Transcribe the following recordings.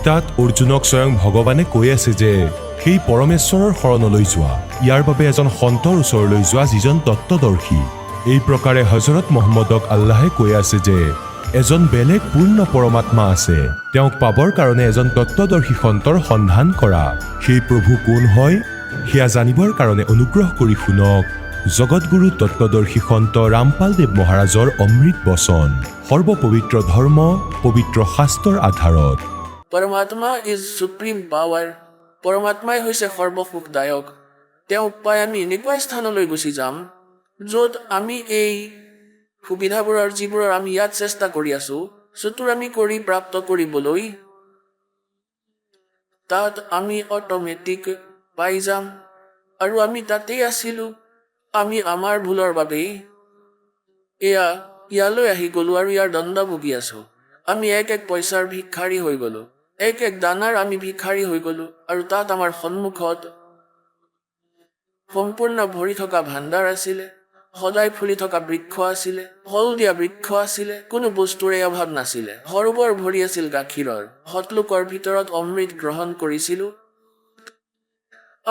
গীতাত অৰ্জুনক স্বয়ং ভগৱানে কৈ আছে যে সেই পৰমেশ্বৰৰ শৰণলৈ যোৱা, ইয়াৰ বাবে এজন সন্তৰ ওচৰলৈ যোৱা যিজন তত্ত্বদৰ্শী। এই প্ৰকাৰে হজৰত মহম্মদক আল্লাহে কৈ আছে যে এজন বেলেগ পূৰ্ণ পৰমাত্মা আছে, তেওঁক পাবৰ কাৰণে এজন তত্ত্বদৰ্শী সন্তৰ সন্ধান কৰা। সেই প্ৰভু কোন হয় সেয়া জানিবৰ কাৰণে অনুগ্ৰহ কৰি শুনক জগতগুৰু তত্ত্বদৰ্শী সন্ত ৰামপালদেৱ মহাৰাজৰ অমৃত বচন, সৰ্বপবিত্ৰ ধৰ্ম পবিত্ৰ শাস্ত্ৰৰ আধাৰত। পৰমাত্মা ইজ সুপ্ৰিম পাৱাৰ। পৰমাত্মাই হৈছে সৰ্বসুখদায়ক। তেওঁক পাই আমি এনেকুৱা স্থানলৈ গুচি যাম য'ত আমি এই সুবিধাবোৰৰ যিবোৰৰ আমি ইয়াত চেষ্টা কৰি আছো চতুৰ আমি কৰি প্ৰাপ্ত কৰিবলৈ, তাত আমি অট'মেটিক পাই যাম। আৰু আমি তাতেই আছিলো। আমি আমাৰ ভুলৰ বাবেই ইয়ালৈ আহি গলো আৰু ইয়াৰ দণ্ড ভুগি আছো। আমি এক পইচাৰ ভিক্ষাৰী হৈ গলো, এক দানাৰ আমি ভিক্ষাৰী হৈ গলো। আৰু তাত আমাৰ সন্মুখত সম্পূৰ্ণ ভৰি থকা ভাণ্ডাৰ আছিলে, সদায় ফুলি থকা বৃক্ষ আছিলে, ফল দিয়া বৃক্ষ আছিলে, কোনো বস্তুৰে অভাৱ নাছিলে, সৰোবৰ ভৰি আছিল গাখীৰৰ, সতলোকৰ ভিতৰত অমৃত গ্ৰহণ কৰিছিলো।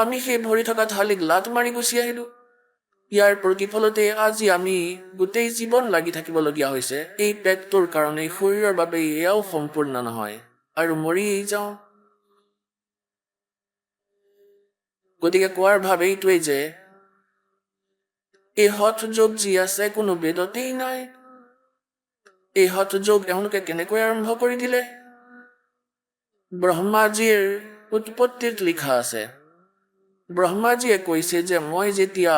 আমি সেই ভৰি থকা থালিক লাত মাৰি গুচি আহিলো। ইয়াৰ প্ৰতিফলতে আজি আমি গোটেই জীৱন লাগি থাকিবলগীয়া হৈছে এই পেটটোৰ কাৰণে। শৰীৰৰ বাবে এয়াও সম্পূৰ্ণ নহয় আৰু মৰি যাওঁ। গতিকে কোৱাৰ ভাৱ এইটোৱেই যে এই হঠ যোগ যি আছে কোনো বেদতেই নাই। এই হঠ যোগ এওঁলোকে কেনেকৈ আৰম্ভ কৰি দিলে? ব্ৰহ্মাজীৰ উৎপত্তিত লিখা আছে। ব্ৰহ্মাজীয়ে কৈছে যে মই যেতিয়া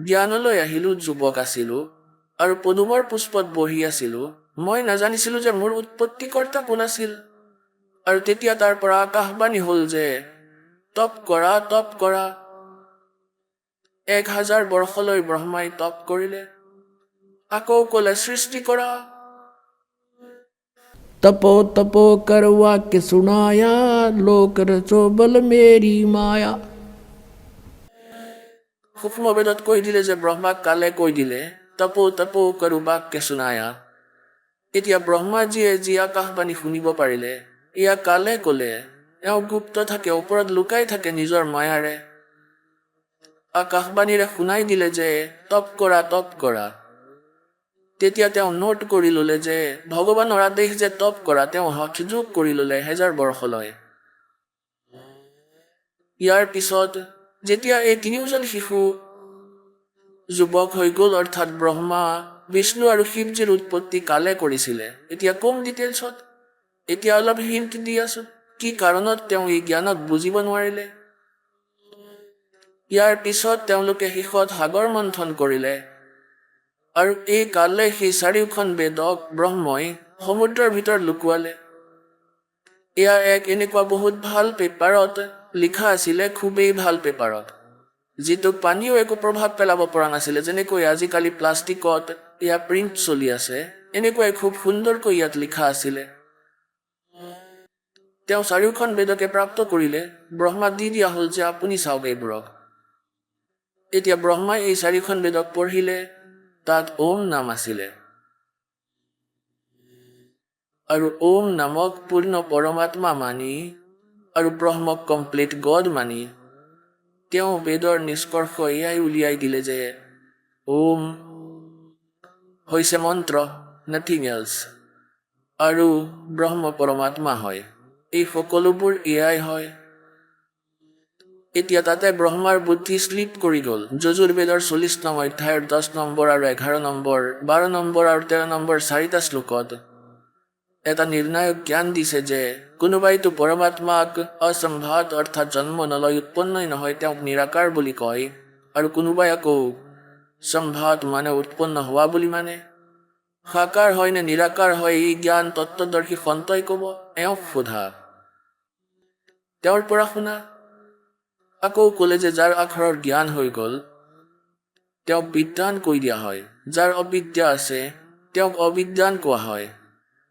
জ্ঞানলৈ আহিলো, যুৱক আছিলো আৰু পদুমৰ পুষ্পত বহি আছিলো, মই নাজানিছিলো যে মোৰ উৎপত্তিকৰ্তা কোন আছিল। আৰু তেতিয়া তাৰ পৰা আকাশবাণী হ'ল যে তপ কৰা, তপ কৰা। 1000 বৰ্ষলৈ ব্ৰহ্মাই তপ কৰিলে, আকৌ ক'লে সৃষ্টি কৰা। तपो तपो कर वाक्य सुनाया, लोक रचो बल मेरी माया। সূক্ষ্ম বেদত কৈ দিলে যে ব্ৰহ্মাক কালে কৈ দিলে তপো তপো কৰো বাক্য শুনায়া। এতিয়া ব্ৰহ্মাজীয়ে যি আকাশবাণী শুনিব পাৰিলে এয়া কালে ক'লে। এওঁ গুপ্ত থাকে, ওপৰত লুকাই থাকে নিজৰ মায়াৰে। আকাশবাণীৰে শুনাই দিলে যে তপ কৰা, তপ কৰা। তেতিয়া তেওঁ নোট কৰি ল'লে যে ভগৱানৰ আদেশ যে তপ কৰা, তেওঁ হঠ যোগ কৰি ল'লে 1000 বৰ্ষলৈ। ইয়াৰ পিছত যেতিয়া এই তিনিওজন শিশু যুৱক হৈ গ'ল, অৰ্থাৎ ব্ৰহ্মা, বিষ্ণু আৰু শিৱজীৰ উৎপত্তি কালে কৰিছিলে। এতিয়া কম ডিটেইলছত, এতিয়া অলপ হিণ্ট দি আছো কি কাৰণত তেওঁ এই জ্ঞানক বুজিব নোৱাৰিলে। ইয়াৰ পিছত তেওঁলোকে শেষত সাগৰ মন্থন কৰিলে আৰু এই কালে সেই 4খন বেদক ব্ৰহ্মই সমুদ্ৰৰ ভিতৰত লুকুৱালে। এয়া এক এনেকুৱা বহুত ভাল পেপাৰত লিখা আছিলে, খুবেই ভাল পেপাৰত, যিটোক পানীও একো প্ৰভাৱ পেলাব পৰা নাছিলে। যেনেকৈ আজিকালি প্লাষ্টিকত এয়া প্ৰিণ্ট চলি আছে, এনেকুৱাই খুব সুন্দৰকৈ ইয়াত লিখা আছিলে। তেওঁ 4খন বেদকে প্ৰাপ্ত কৰিলে। ব্ৰহ্মাক দি দিয়া হ'ল যে আপুনি চাওক এইবোৰক। এতিয়া ব্ৰহ্মাই এই 4খন বেদক পঢ়িলে, তাত ওম নাম আছিলে। আৰু ওম নামক পূৰ্ণ পৰমাত্মা মানি আৰু ব্ৰহ্মক কমপ্লিট গড মানি তেওঁ বেদৰ নিষ্কৰ্ষ এয়াই উলিয়াই দিলে যে ওম হৈছে মন্ত্ৰ, নাথিং এলছ, আৰু ব্ৰহ্ম পৰমাত্মা হয়। এই সকলোবোৰ এয়াই হয়। এতিয়া তাতে ব্ৰহ্মাৰ বুদ্ধি শ্লিপ কৰি গ'ল। যজুৰ্বেদৰ 40 নং অধ্যায়ৰ 10 নম্বৰ আৰু 11 নম্বৰ, 12 নম্বৰ আৰু 13 নম্বৰ 4টা শ্লোকত এটা নিৰ্ণায়ক জ্ঞান দিছে যে কোনোবাইতো পৰমাত্মাক অসম্ভাত অৰ্থাৎ জন্ম নলয়, উৎপন্নই নহয়, তেওঁক নিৰাকাৰ বুলি কয়। আৰু কোনোবাই আকৌ সম্ভাত মানে উৎপন্ন হোৱা বুলি মানে। সাকাৰ হয় নে নিৰাকাৰ হয় এই জ্ঞান তত্ত্বদৰ্শী সন্তই ক'ব, এওঁক সোধা, তেওঁৰ পৰা শুনা। আকৌ ক'লে যে যাৰ আখৰৰ জ্ঞান হৈ গ'ল তেওঁক বিদ্বান কৈ দিয়া হয়, যাৰ অবিদ্যা আছে তেওঁক অবিদ্বান কোৱা হয়,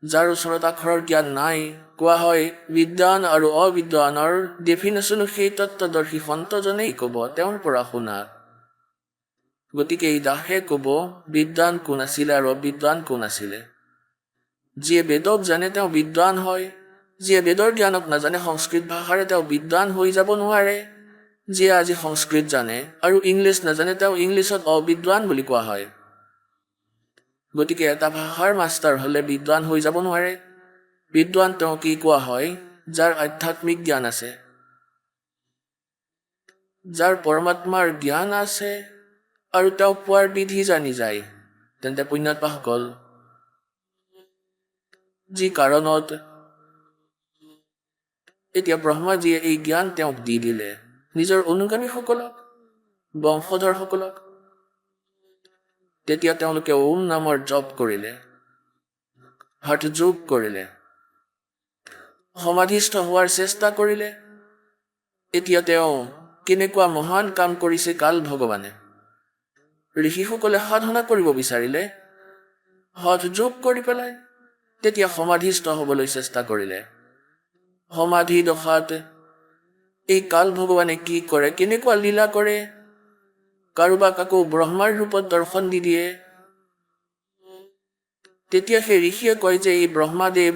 যাৰ ওচৰত আখৰৰ জ্ঞান নাই কোৱা হয় বিদ্বান। আৰু অবিদ্বানৰ ডেফিনেশ্যনো সেই তত্ত্বদৰ্শী সন্তজনেই ক'ব, তেওঁৰ পৰা শুনা। গতিকে এই দাসে ক'ব বিদ্বান কোন আছিলে আৰু অবিদ্বান কোন আছিলে। যিয়ে বেদক জানে তেওঁ বিদ্বান হয়, যিয়ে বেদৰ জ্ঞানক নাজানে সংস্কৃত ভাষাৰে তেওঁ বিদ্বান হৈ যাব নোৱাৰে। যিয়ে আজি সংস্কৃত জানে আৰু ইংলিছ নাজানে তেওঁ ইংলিছত অবিদ্বান বুলি কোৱা হয়। গতিকে এটা ভাষাৰ মাষ্টাৰ হ'লে বিদ্বান হৈ যাব নোৱাৰে। বিদ্বান তেওঁ কি কোৱা হয়? যাৰ আধ্যাত্মিক জ্ঞান আছে, যাৰ পৰমাত্মাৰ জ্ঞান আছে আৰু তেওঁ পোৱাৰ বিধি জানি যায়। তেন্তে পুণ্যাত্মাসকল, যি কাৰণত এতিয়া ব্ৰহ্মাজীয়ে এই জ্ঞান তেওঁক দি দিলে, নিজৰ অনুগামীসকলক, বংশধৰসকলক, তেতিয়া তেওঁলোকে ওম নামৰ জপ কৰিলে, হঠযোগ কৰিলে, সমাধিস্থ হোৱাৰ চেষ্টা কৰিলে। এতিয়া তেওঁ কেনেকুৱা মহান কাম কৰিছে কাল ভগৱানে। ঋষিসকলে সাধনা কৰিব বিচাৰিলে, হঠযোগ কৰি পেলাই তেতিয়া সমাধিস্থ হ'বলৈ চেষ্টা কৰিলে। সমাধি দশাত এই কাল ভগৱানে কি কৰে, কেনেকুৱা লীলা কৰে। কাৰোবাক আকৌ ব্ৰহ্মাৰ ৰূপত দৰ্শন দি দিয়ে। তেতিয়া সেই ঋষিয়ে কয় যে এই ব্ৰহ্মাদেৱ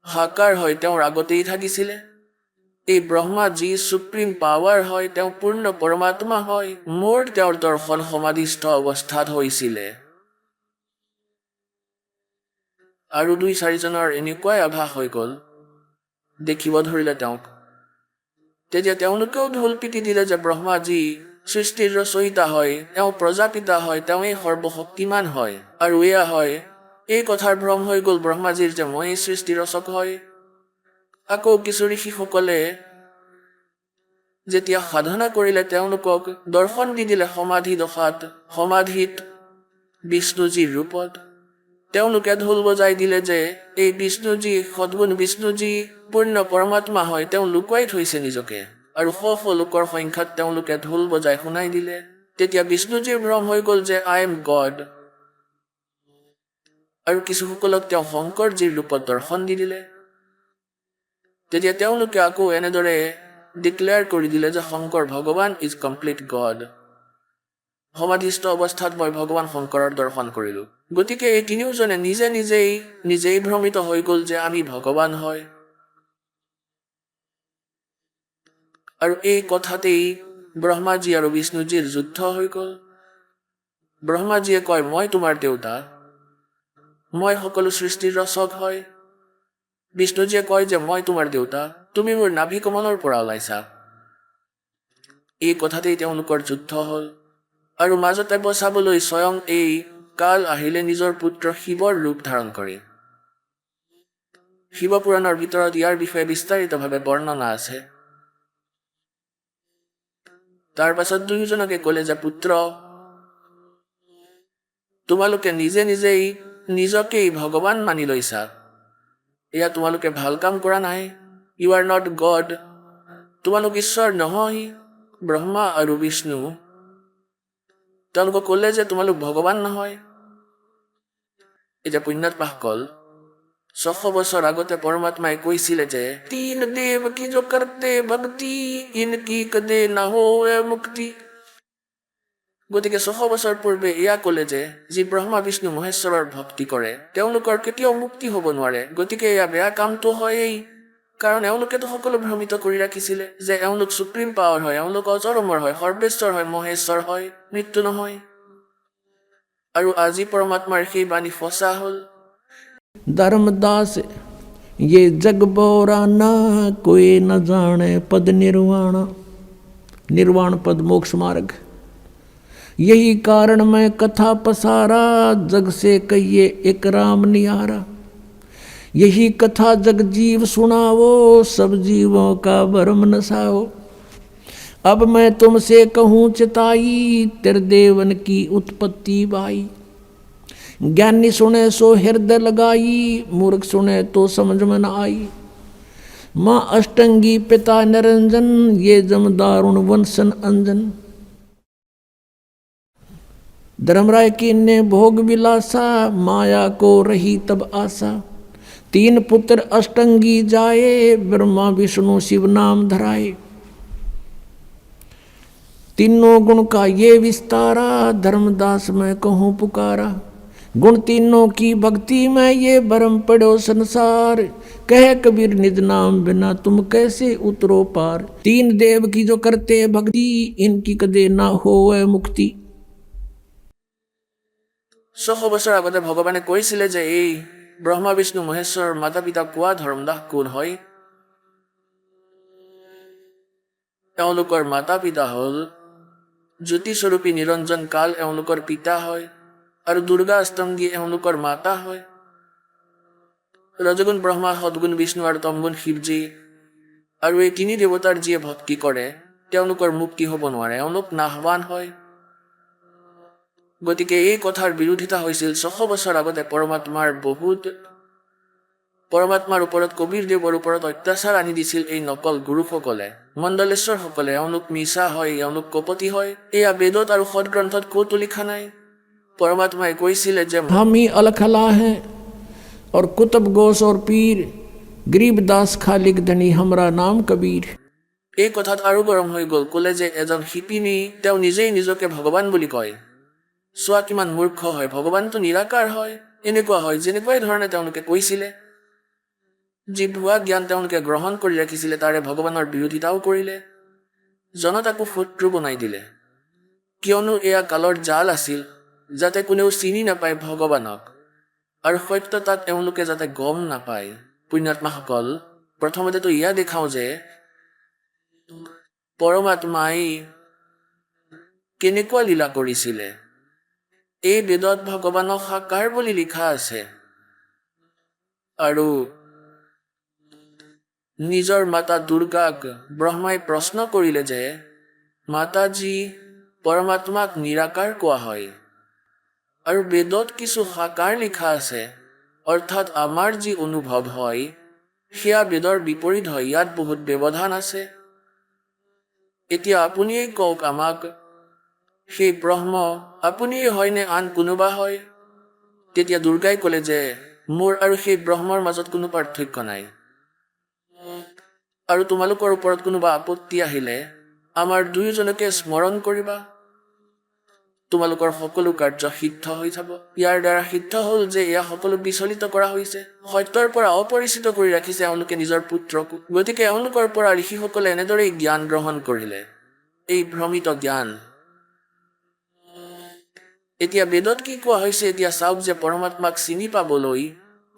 সাকাৰ হয়, তেওঁৰ আগতেই থাকিছিলে। এই ব্ৰহ্মা যি সুপ্ৰিম পাৱাৰ হয়, তেওঁ পূৰ্ণ পৰমাত্মা হয়। মোৰ তেওঁৰ দৰ্শন সমাধিস্থ অৱস্থাত হৈছিলে। আৰু 2-4জনৰ এনেকুৱাই আভাস হৈ গ'ল, দেখিব ধৰিলে তেওঁক। তেতিয়া তেওঁলোকেও ঢোল পিটি দিলে যে ব্ৰহ্মা যি সৃষ্টিৰ ৰচয়িতা হয়, তেওঁ প্ৰজাপিতা হয়, তেওঁৱেই সৰ্বশক্তিমান হয়। আৰু এয়া হয়, এই কথাৰ ভ্ৰম হৈ গ'ল ব্ৰহ্মাজীৰ যে মই সৃষ্টিৰ ৰচক হয়। আকৌ কিছু ঋষিসকলে যেতিয়া সাধনা কৰিলে তেওঁলোকক দৰ্শন দি দিলে সমাধি দশাত, সমাধিত বিষ্ণুজীৰ ৰূপত। তেওঁলোকে ঢোল বজাই দিলে যে এই বিষ্ণুজী সদ্গুণ, বিষ্ণুজী পূৰ্ণ পৰমাত্মা হয়, তেওঁ লুকুৱাই থৈছে নিজকে। আৰু শ লোকৰ সংখ্যাত তেওঁলোকে ঢোল বজাই শুনাই দিলে। তেতিয়া বিষ্ণুজীৰ ভ্ৰম হৈ গ'ল যে আই এম গড। আৰু কিছুসকলক তেওঁ শংকৰজীৰ ৰূপত দৰ্শন দি দিলে। তেতিয়া তেওঁলোকে আকৌ এনেদৰে ডিক্লেয়াৰ কৰি দিলে যে শংকৰ ভগৱান ইজ কমপ্লিট গড। সমাধিস্থ অৱস্থাত মই ভগৱান শংকৰৰ দৰ্শন কৰিলো। গতিকে এই তিনিওজনে নিজেই ভ্ৰমিত হৈ গ'ল যে আমি ভগৱান হয়। আৰু এই কথাতেই ব্ৰহ্মাজী আৰু বিষ্ণুজীৰ যুদ্ধ হৈ গ'ল। ব্ৰহ্মাজীয়ে কয় মই তোমাৰ দেউতা, মই সকলো সৃষ্টিৰ ৰচক হয়। বিষ্ণুজীয়ে কয় যে মই তোমাৰ দেউতা, তুমি মোৰ নাভি কমলৰ পৰা ওলাইছা। এই কথাতেই তেওঁলোকৰ যুদ্ধ হ'ল। আৰু মাজতে বচাবলৈ স্বয়ং এই কাল আহিলে নিজৰ পুত্ৰ শিৱৰ ৰূপ ধাৰণ কৰি। শিৱপুৰাণৰ ভিতৰত ইয়াৰ বিষয়ে বিস্তাৰিতভাৱে বৰ্ণনা আছে। তাৰ পাছত দুয়োজনকে ক'লে যে পুত্ৰ, তোমালোকে নিজকেই ভগৱান মানি লৈছা। এয়া তোমালোকে ভাল কাম কৰা নাই। You are not God. তোমালোক ঈশ্বৰ নহয়। ব্ৰহ্মা আৰু বিষ্ণু তেওঁলোকক ক'লে যে তোমালোক ভগৱান নহয়। এতিয়া পুণ্যাত্মাসকল, 600 বছৰ আগতে পৰমাত্মাই কৈছিলে যে তিন দেৱ কি jo karte bhakti ইনকি কদে না হোয়ে মুক্তি। গতিকে 600 বছৰ পূৰ্বে এয়া ক'লে যে যি ব্ৰহ্মা বিষ্ণু মহেশ্বৰৰ ভক্তি কৰে তেওঁলোকৰ কেতিয়াও মুক্তি হ'ব নোৱাৰে। গতিকে এয়া বেয়া কামটো হয়েই, কাৰণ এওঁলোকেতো সকলো ভ্ৰমিত কৰি ৰাখিছিলে যে এওঁলোক সুপ্ৰিম পাৱাৰ হয়, এওঁলোক অজৰ-অমৰ হয়, সৰ্বেশ্বৰ হয়, মহেশ্বৰ হয়, মৃত্যু নহয়। আৰু আজি পৰমাত্মাৰ সেই বাণী সঁচা হ'ল। धर्मदास ये जग बोराना कोई न जाने पद निर्वाण। निर्वाण पद मोक्ष मार्ग। यही कारण मैं कथा पसारा, जग से कहिए एक राम निहारा। यही कथा जग जीव सुनावो, सब जीवों का भरम नसाओ। अब मैं तुमसे कहूँ चिताई, त्रिदेवन की उत्पत्ति बाई। ज्ञानी सुने सो हृदय लगाई, मूर्ख सुने तो समझ में न आई। माँ अष्टंगी पिता निरंजन, ये जम दारुण वंशन अंजन। धर्मराय की ने भोग विलासा, माया को रही तब आशा। 3 पुत्र अष्टंगी जाए, ब्रह्मा विष्णु शिव नाम धराए। तीनों गुण का ये विस्तारा, धर्मदास मैं कहूँ पुकारा। गुण तीनों की भक्ति में ये भरम पड़ो संसार, कह कबीर निज नाम बिना तुम कैसे उतरो पार। तीन देव की जो करते भक्ति, इनकी कदे ना होवे मुक्ति। 600 বছৰ আগতে ভগৱানে কৈছিলে যে এই ব্ৰহ্মা বিষ্ণু মহেশ্বৰৰ মাতা পিতা কোৱা ধৰ্মদাস কোন হয়। এওঁলোকৰ মাতা পিতা হ'ল জ্যোতিস্বৰূপী নিৰঞ্জন কাল, এওঁলোকৰ পিতা হয়, আৰু দুৰ্গা অষ্টমী এওঁলোকৰ মাতা হয়। ৰজগুণ ব্ৰহ্মা, সদগুণ বিষ্ণু আৰু তমগুণ শিৱজী, আৰু এই তিনি দেৱতাৰ যিয়ে ভক্তি কৰে তেওঁলোকৰ মুক্তি হ'ব নোৱাৰে, এওঁলোক নাশৱান হয়। গতিকে এই কথাৰ বিৰোধিতা হৈছিল 600 বছৰ আগতে পৰমাত্মাৰ ওপৰত কবীৰদেৱৰ ওপৰত অত্যাচাৰ আনি দিছিল এই নকল গুৰুসকলে, মণ্ডলেশ্বৰসকলে। এওঁলোক মিছা হয়, এওঁলোক কপটি হয়। এয়া বেদত আৰু সদগ্ৰন্থত ক'তো লিখা নাই। পৰমাত্মাই কৈছিলে যে हम ही अलखला हैं और कुतुब गोस और पीर, गरीबदास खालिक धनी हमरा नाम कबीर। এই কথাত আৰু গৰম হৈ গ'ল, ক'লে যে এজন শিপিনী তেওঁ নিজেই নিজকে ভগৱান বুলি কয়। চোৱা কিমান মূৰ্খ হয়, ভগৱানটো নিৰাকাৰ হয়। এনেকুৱা হয় যেনেকুৱাই ধৰণে তেওঁলোকে কৈছিলে। যি ভুৱা জ্ঞান তেওঁলোকে গ্ৰহণ কৰি ৰাখিছিলে তাৰে ভগৱানৰ বিৰোধিতাও কৰিলে, জনতাকো শত্ৰু বনাই দিলে। কিয়নো এয়া কালৰ জাল আছিল, যাতে কোনেও চিনি নাপায় ভগৱানক, আৰু সত্যতাক এওঁলোকে যাতে গম নাপায়। পুণ্যাত্মাসকল, প্ৰথমতেতো ইয়া দেখাওঁ যে পৰমাত্মাই কেনেকুৱা লীলা কৰিছিলে। এই বেদত ভগৱানক সাকাৰ বুলি লিখা আছে, আৰু নিজৰ মাতা দুৰ্গাক ব্ৰহ্মাই প্ৰশ্ন কৰিলে যে মাতাজী, পৰমাত্মাক নিৰাকাৰ কোৱা হয়, আৰু বেদত কিছু সাকাৰ লিখা আছে, অৰ্থাৎ আমাৰ যি অনুভৱ হয় সেয়া বেদৰ বিপৰীত হয়। ইয়াত বহুত ব্যৱধান আছে। এতিয়া আপুনিয়েই কওক আমাক, সেই ব্ৰহ্ম আপুনিয়েই হয়নে আন কোনোবা হয়? তেতিয়া দুৰ্গাই ক'লে যে মোৰ আৰু সেই ব্ৰহ্মৰ মাজত কোনো পাৰ্থক্য নাই, আৰু তোমালোকৰ ওপৰত কোনোবা আপত্তি আহিলে আমাৰ দুয়োজনকে স্মৰণ কৰিবা, তোমালোকৰ সকলো কাৰ্য সিদ্ধ হৈ যাব। ইয়াৰ দ্বাৰা সিদ্ধ হ'ল যে এয়া সকলো বিচলিত কৰা হৈছে, সত্যৰ পৰা অপৰিচিত কৰি ৰাখিছে এওঁলোকে নিজৰ পুত্ৰকো। গতিকে এওঁলোকৰ পৰা ঋষিসকলে এনেদৰেই জ্ঞান গ্ৰহণ কৰিলে, এই ভ্ৰমিত জ্ঞান। এতিয়া বেদত কি কোৱা হৈছে এতিয়া চাওক যে পৰমাত্মাক চিনি পাবলৈ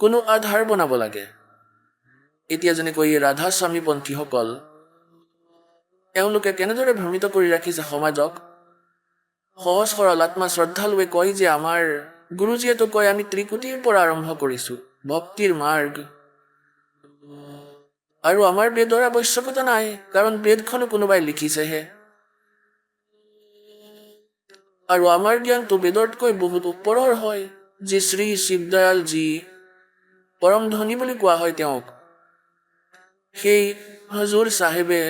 কোনো আধাৰ বনাব লাগে। এতিয়া যেনেকৈ ৰাধা স্বামীপন্থীসকল, এওঁলোকে কেনেদৰে ভ্ৰমিত কৰি ৰাখিছে সমাজক। সহজ সৰল আত্মা শ্ৰদ্ধালুৱে কয় যে আমাৰ গুৰুজীয়েতো কয় আমি ত্ৰিকুটিৰ পৰা আৰম্ভ কৰিছো ভক্তিৰ মাৰ্গ, আৰু আমাৰ বেদৰ আৱশ্যকতা নাই, কাৰণ বেদখনো কোনোবাই লিখিছেহে, আৰু আমাৰ জ্ঞানটো বেদতকৈ বহুত ওপৰৰ হয়। যি শ্ৰী শিৱদয়ালজী, পৰম ধনী বুলি কোৱা হয় তেওঁক, সেই হজুৰ চাহেবে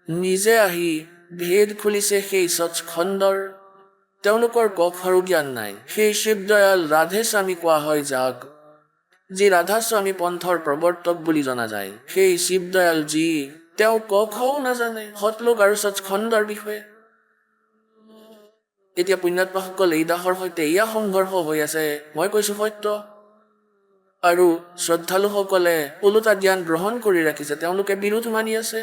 নিজে আহি ভেদ খুলিছে সেই সচখণ্ডৰ, তেওঁলোকৰ কখৰো জ্ঞান নাই। সেই শিৱদয়াল ৰাধে স্বামী কোৱা হয় যাক, যি ৰাধা স্বামী পন্থৰ প্ৰৱৰ্তক বুলি জনা যায়, সেই শিৱদয়ালজী তেওঁ কখও নাজানে সতলোক আৰু সচখণ্ডৰ বিষয়ে। এতিয়া পুণ্যাত্মাসকল এই দাসৰ সৈতে এয়া সংঘৰ্ষ হৈ আছে, মই কৈছো সত্য, আৰু শ্ৰদ্ধালুসকলে ওলোটা জ্ঞান গ্ৰহণ কৰি ৰাখিছে, তেওঁলোকে বিৰোধ মানি আছে।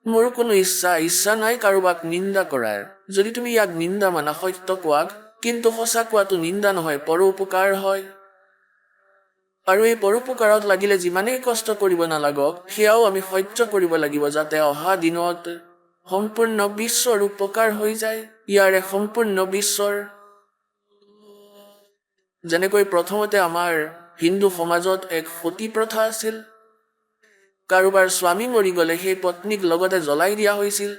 মোৰ কোনো ইচ্ছা নাই কাৰোবাক নিন্দা কৰাৰ। যদি তুমি ইয়াক নিন্দা মানা সত্য কোৱাক, কিন্তু সঁচা কোৱাটো নিন্দা নহয়, পৰোপকাৰ হয়। আৰু এই পৰোপকাৰত লাগিলে যিমানেই কষ্ট কৰিব নালাগক সেয়াও আমি সহ্য কৰিব লাগিব, যাতে অহা দিনত সম্পূৰ্ণ বিশ্বৰ উপকাৰ হৈ যায়, ইয়াৰে সম্পূৰ্ণ বিশ্বৰ। যেনেকৈ প্ৰথমতে আমাৰ হিন্দু সমাজত এক সতী প্ৰথা আছিল, কাৰোবাৰ স্বামী মৰি গ'লে সেই পত্নীক লগতে জ্বলাই দিয়া হৈছিল।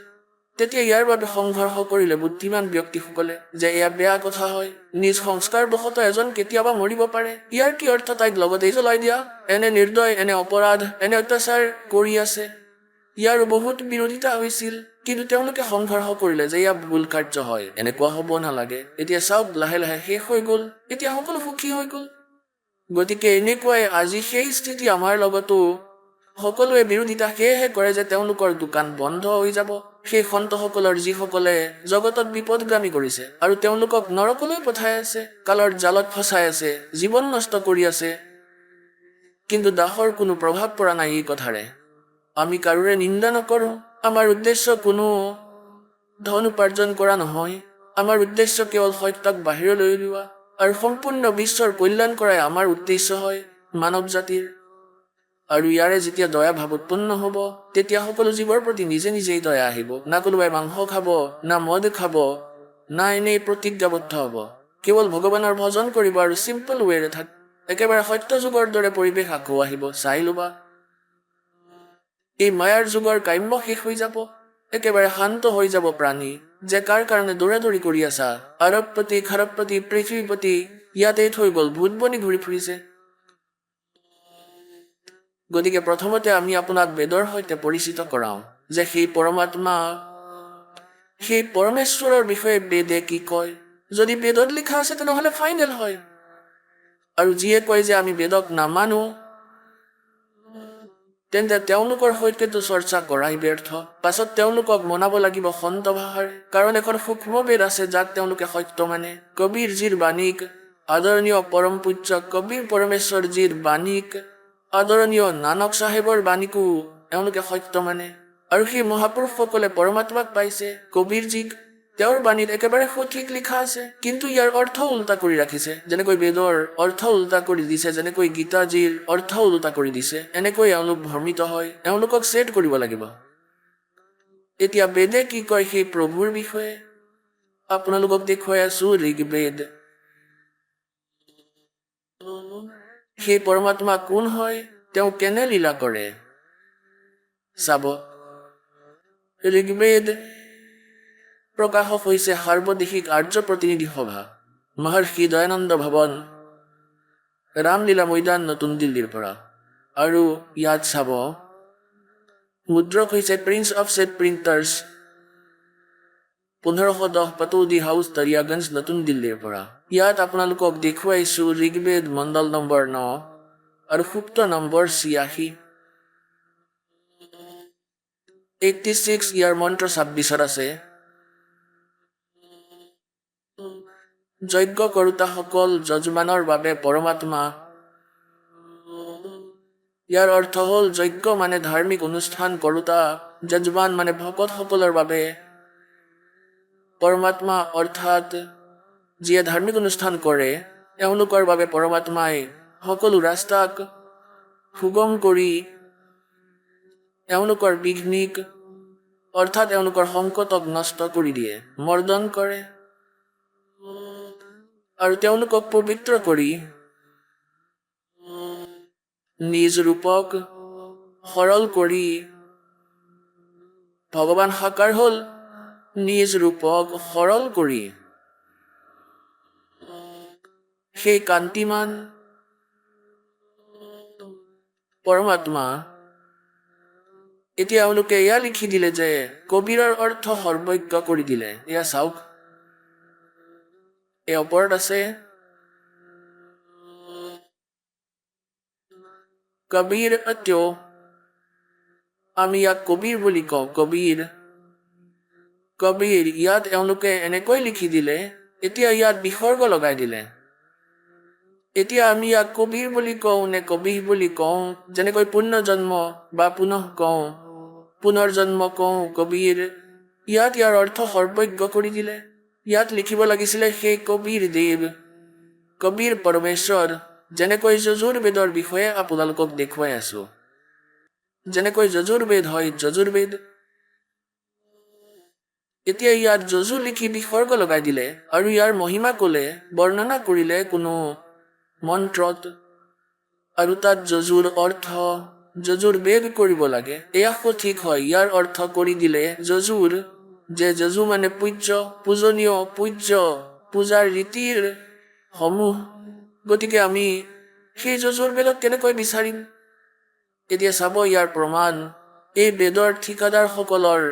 তেতিয়া ইয়াৰ বাবে সংঘৰ্ষ কৰিলে বুদ্ধিমান ব্যক্তিসকলে যে এয়া বেয়া কথা হয়, নিজ সংস্কাৰবশত এজন কেতিয়াবা মৰিব পাৰে, ইয়াৰ কি অৰ্থ তাইক লগতেই জ্বলাই দিয়া, এনে নিৰ্দয়, এনে অপৰাধ, এনে অত্যাচাৰ কৰি আছে। ইয়াৰ বহুত বিৰোধিতা হৈছিল, কিন্তু তেওঁলোকে সংঘৰ্ষ কৰিলে যে এয়া ভুল কাৰ্য হয়, এনেকুৱা হ'ব নালাগে। এতিয়া চাওক লাহে লাহে শেষ হৈ গ'ল, এতিয়া সকলো সুখী হৈ গ'ল। গতিকে এনেকুৱাই আজি সেই স্থিতি আমাৰ লগতো। সকলোৱে বিৰোধিতা সেয়েহে কৰে যে তেওঁলোকৰ দোকান বন্ধ হৈ যাব, সেই সন্তসকলৰ যিসকলে জগতত বিপদগামী কৰিছে আৰু তেওঁলোকক নৰকলৈ পঠাই আছে, কালৰ জালত ফচাই আছে, জীৱন নষ্ট কৰি আছে, কিন্তু দাসৰ কোনো প্ৰভাৱ পৰা নাই এই কথাৰে। আমি কাৰোৰে নিন্দা নকৰোঁ। আমাৰ উদ্দেশ্য কোনো ধন উপাৰ্জন কৰা নহয়। আমাৰ উদ্দেশ্য কেৱল সত্যক বাহিৰলৈ উলিওৱা আৰু সম্পূৰ্ণ বিশ্বৰ কল্যাণ কৰাই আমাৰ উদ্দেশ্য হয় মানৱ জাতিৰ। আৰু ইয়াৰে যেতিয়া দয়া ভাৱ উৎপন্ন হ'ব, তেতিয়া সকলো জীৱৰ প্ৰতি নিজে নিজেই দয়া আহিব। না কোনোবাই মাংস খাব, না মদ খাব, না এনেই প্ৰতিজ্ঞাবদ্ধ হ'ব। কেৱল ভগৱানৰ ভজন কৰিব আৰু চিম্পল ৱেৰে থাক। একেবাৰে সত্য যুগৰ দৰে পৰিৱেশ আকৌ আহিব, চাই ল'বা। এই মায়াৰ যুগৰ কাম্য শেষ হৈ যাব। একেবাৰে শান্ত হৈ যাব প্ৰাণী, যে কাৰ কাৰণে দৌৰাদৌৰি কৰি আছা। আৰবপতি, খাৰবপতি, পৃথিৱীপতি ইয়াতে থৈ গ'ল, ভূত বনি ঘূৰি ফুৰিছে। গতিকে প্ৰথমতে আমি আপোনাক বেদৰ সৈতে পৰিচিত কৰাওঁ, যে সেই পৰমাত্মা, সেই পৰমেশ্বৰৰ বিষয়ে বেদে কি কয়। যদি বেদত লিখা আছে তেনেহ'লে ফাইনেল হয়। আৰু যিয়ে কয় যে আমি বেদক নামানো, তেন্তে তেওঁলোকৰ সৈতেতো চৰ্চা কৰাই ব্যৰ্থ। পাছত তেওঁলোকক মনাব লাগিব সন্ত ভাষাৰে, কাৰণ এখন সূক্ষ্ম বেদ আছে যাক তেওঁলোকে সত্য মানে। কবীৰজীৰ বাণীক, আদৰণীয় পৰম পূজ্য কবীৰ পৰমেশ্বৰজীৰ বাণীক, আদৰণীয় নানক চাহেবৰ বাণীকো এওঁলোকে সত্য মানে। আৰু সেই মহাপুৰুষসকলে পৰমাত্মাক পাইছে, কবীৰজীক। তেওঁৰ বাণীত একেবাৰে সঠিক লিখা আছে, কিন্তু ইয়াৰ অৰ্থ উল্টা কৰি ৰাখিছে। যেনেকৈ বেদৰ অৰ্থ উল্টা কৰি দিছে, যেনেকৈ গীতাজীৰ অৰ্থ উল্টা কৰি দিছে, এনেকৈ এওঁলোক ভ্ৰমিত হয়। এওঁলোকক ছেট কৰিব লাগিব। এতিয়া বেদে কি কয় সেই প্ৰভুৰ বিষয়ে আপোনালোকক দেখুৱাই আছো। ঋগ্বেদ। সেই পৰমাত্মা কোন হয়, তেওঁ কেনে লীলা কৰে চাব। ঋগ্বেদ প্ৰকাশক হৈছে সাৰ্বদেশিক আৰ্য প্ৰতিনিধি সভা, মহৰ্ষি দয়ানন্দ ভৱন, ৰামলীলা মৈদান, নতুন দিল্লীৰ পৰা। আৰু ইয়াত চাব, মুদ্ৰক হৈছে prince of set printers, 1510 Pataudi house, Daryaganj, নতুন দিল্লীৰ পৰা। ইয়াত আপোনালোকক দেখুৱাইছো ঋগ্বেদ মণ্ডল নম্বৰ 9 আৰু সূক্ত নম্বৰ 86। 86 ইয়াৰ মন্ত্ৰ 26 আছে। যজ্ঞ কৰোতাসকল যজমানৰ বাবে পৰমাত্মা। ইয়াৰ অৰ্থ হ'ল যজ্ঞ মানে ধাৰ্মিক অনুষ্ঠান কৰোতা, যজমান মানে ভকতসকলৰ বাবে। পৰমাত্মা অৰ্থাৎ যিয়ে ধাৰ্মিক অনুষ্ঠান কৰে, এওঁলোকৰ বাবে পৰমাত্মাই সকলো ৰাস্তাক সুগম কৰি এওঁলোকৰ বিঘ্নিক অৰ্থাৎ এওঁলোকৰ সংকটক নষ্ট কৰি দিয়ে, মৰ্দন কৰে। আৰু তেওঁলোকক পবিত্ৰ কৰি নিজ ৰূপক সৰল কৰি ভগৱান সাকাৰ হ'ল। নিজ ৰূপক সৰল কৰি সেই কান্তিমান পৰমাত্মা। এতিয়া এওঁলোকে এয়া লিখি দিলে যে কবীৰৰ অৰ্থ সৰ্বজ্ঞ কৰি দিলে। এয়া চাওক, এই ওপৰত আছে কবীৰ অত্য। আমি ইয়াক কবীৰ বুলি কওঁ, কবীৰ। কবীৰ ইয়াত এওঁলোকে এনেকৈ লিখি দিলে, এতিয়া ইয়াত বিসৰ্গ লগাই দিলে। এতিয়া আমি ইয়াক কবীৰ বুলি কওঁ নে কবিহ বুলি কওঁ, যেনেকৈ পুনৰ্জন্ম বা পুনঃ কওঁ, পুনৰ্জন্ম কওঁ, কবীৰ। ইয়াত ইয়াৰ অৰ্থ সৰ্বজ্ঞ কৰি দিলে। ইয়াত লিখিব লাগিছিলে সেই কবীৰ দেৱ, কবীৰ পৰমেশ্বৰ। যেনেকৈ যজুৰ্বেদৰ বিষয়ে আপোনালোকক দেখুৱাই আছো, যেনেকৈ যজুৰ্বেদ হয় যজুৰ্বেদ। এতিয়া ইয়াত যজু লিখি বিসৰ্গ লগাই দিলে আৰু ইয়াৰ মহিমা ক'লে, বৰ্ণনা কৰিলে কোনো মন্ত্ৰত, আৰু তাত যজুৰ অৰ্থ যজুৰ্বেদ কৰিব লাগে। এয়া সঠিক হয়। ইয়াৰ অৰ্থ কৰি দিলে যজুৰ, যে যজু মানে পূজ্য, পূজনীয়, পূজ্য, পূজাৰ ৰীতিৰ সমূহ। গতিকে আমি সেই যজুৰ্বেদক কেনেকৈ বিচাৰিম? এতিয়া চাব ইয়াৰ প্ৰমাণ এই বেদৰ ঠিকাদাৰসকলৰ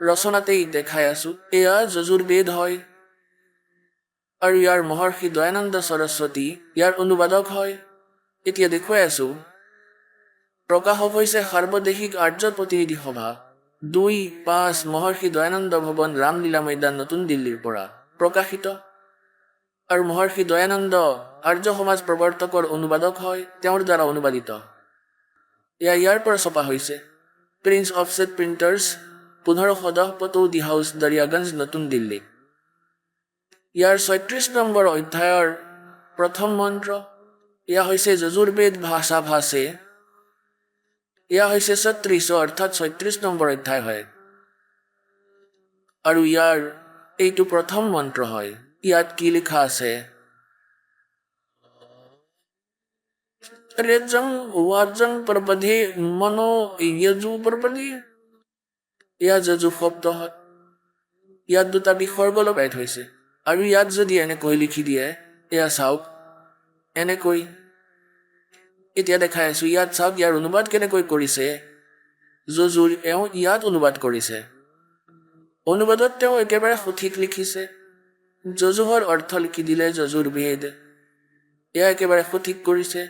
ৰচনাতেই দেখাই আছো। এয়া যজুৰ্বেদ হয় আৰু ইয়াৰ মহৰ্ষি দয়ানন্দ সৰস্বতী ইয়াৰ অনুবাদক হয়। এতিয়া দেখুৱাই আছো, প্ৰকাশক হৈছে সাৰ্বদেশিক আৰ্য প্ৰতিনিধি সভা, 2-5 মহৰ্ষি দয়ানন্দ ভৱন ৰামলীলা মৈদান নতুন দিল্লীৰ পৰা প্ৰকাশিত। আৰু মহৰ্ষি দয়ানন্দ আৰ্য সমাজ প্ৰৱৰ্তকৰ অনুবাদক হয়, তেওঁৰ দ্বাৰা অনুবাদিত। ইয়াৰ পৰা ছপা হৈছে। Prince offset printers, 1510 পটৌদি house, Daryaganj, নতুন দিল্লী। ইয়াৰ 36 নম্বৰ অধ্যায়ৰ প্ৰথম মন্ত্ৰ। এয়া হৈছে যজুৰ্বেদ ভাষা ভাষে। এয়া হৈছে 36 অৰ্থাৎ 36 নম্বৰ অধ্যায় হয়। আৰু ইয়াৰ এইটো প্ৰথম মন্ত্ৰ হয়। ইয়াত কি লিখা আছে? ৰেজং ৱাজং প্ৰপধে মনো যজু প্ৰপধে। এয়া যজু শব্দ হয়। ইয়াত দুটা বিসৰ্গ লগাই থৈছে। আৰু ইয়াত যদি এনেকৈ লিখি দিয়ে, এয়া চাওক, এনেকৈ এতিয়া দেখাই আছো। ইয়াত চাওক, ইয়াৰ অনুবাদ কেনেকৈ কৰিছে। যজুৰ এওঁ ইয়াত অনুবাদ কৰিছে। অনুবাদত তেওঁ একেবাৰে সঠিক লিখিছে। যজুহৰ অৰ্থ লিখি দিলে যজুৰ্বেদ। এয়া একেবাৰে সঠিক কৰিছে।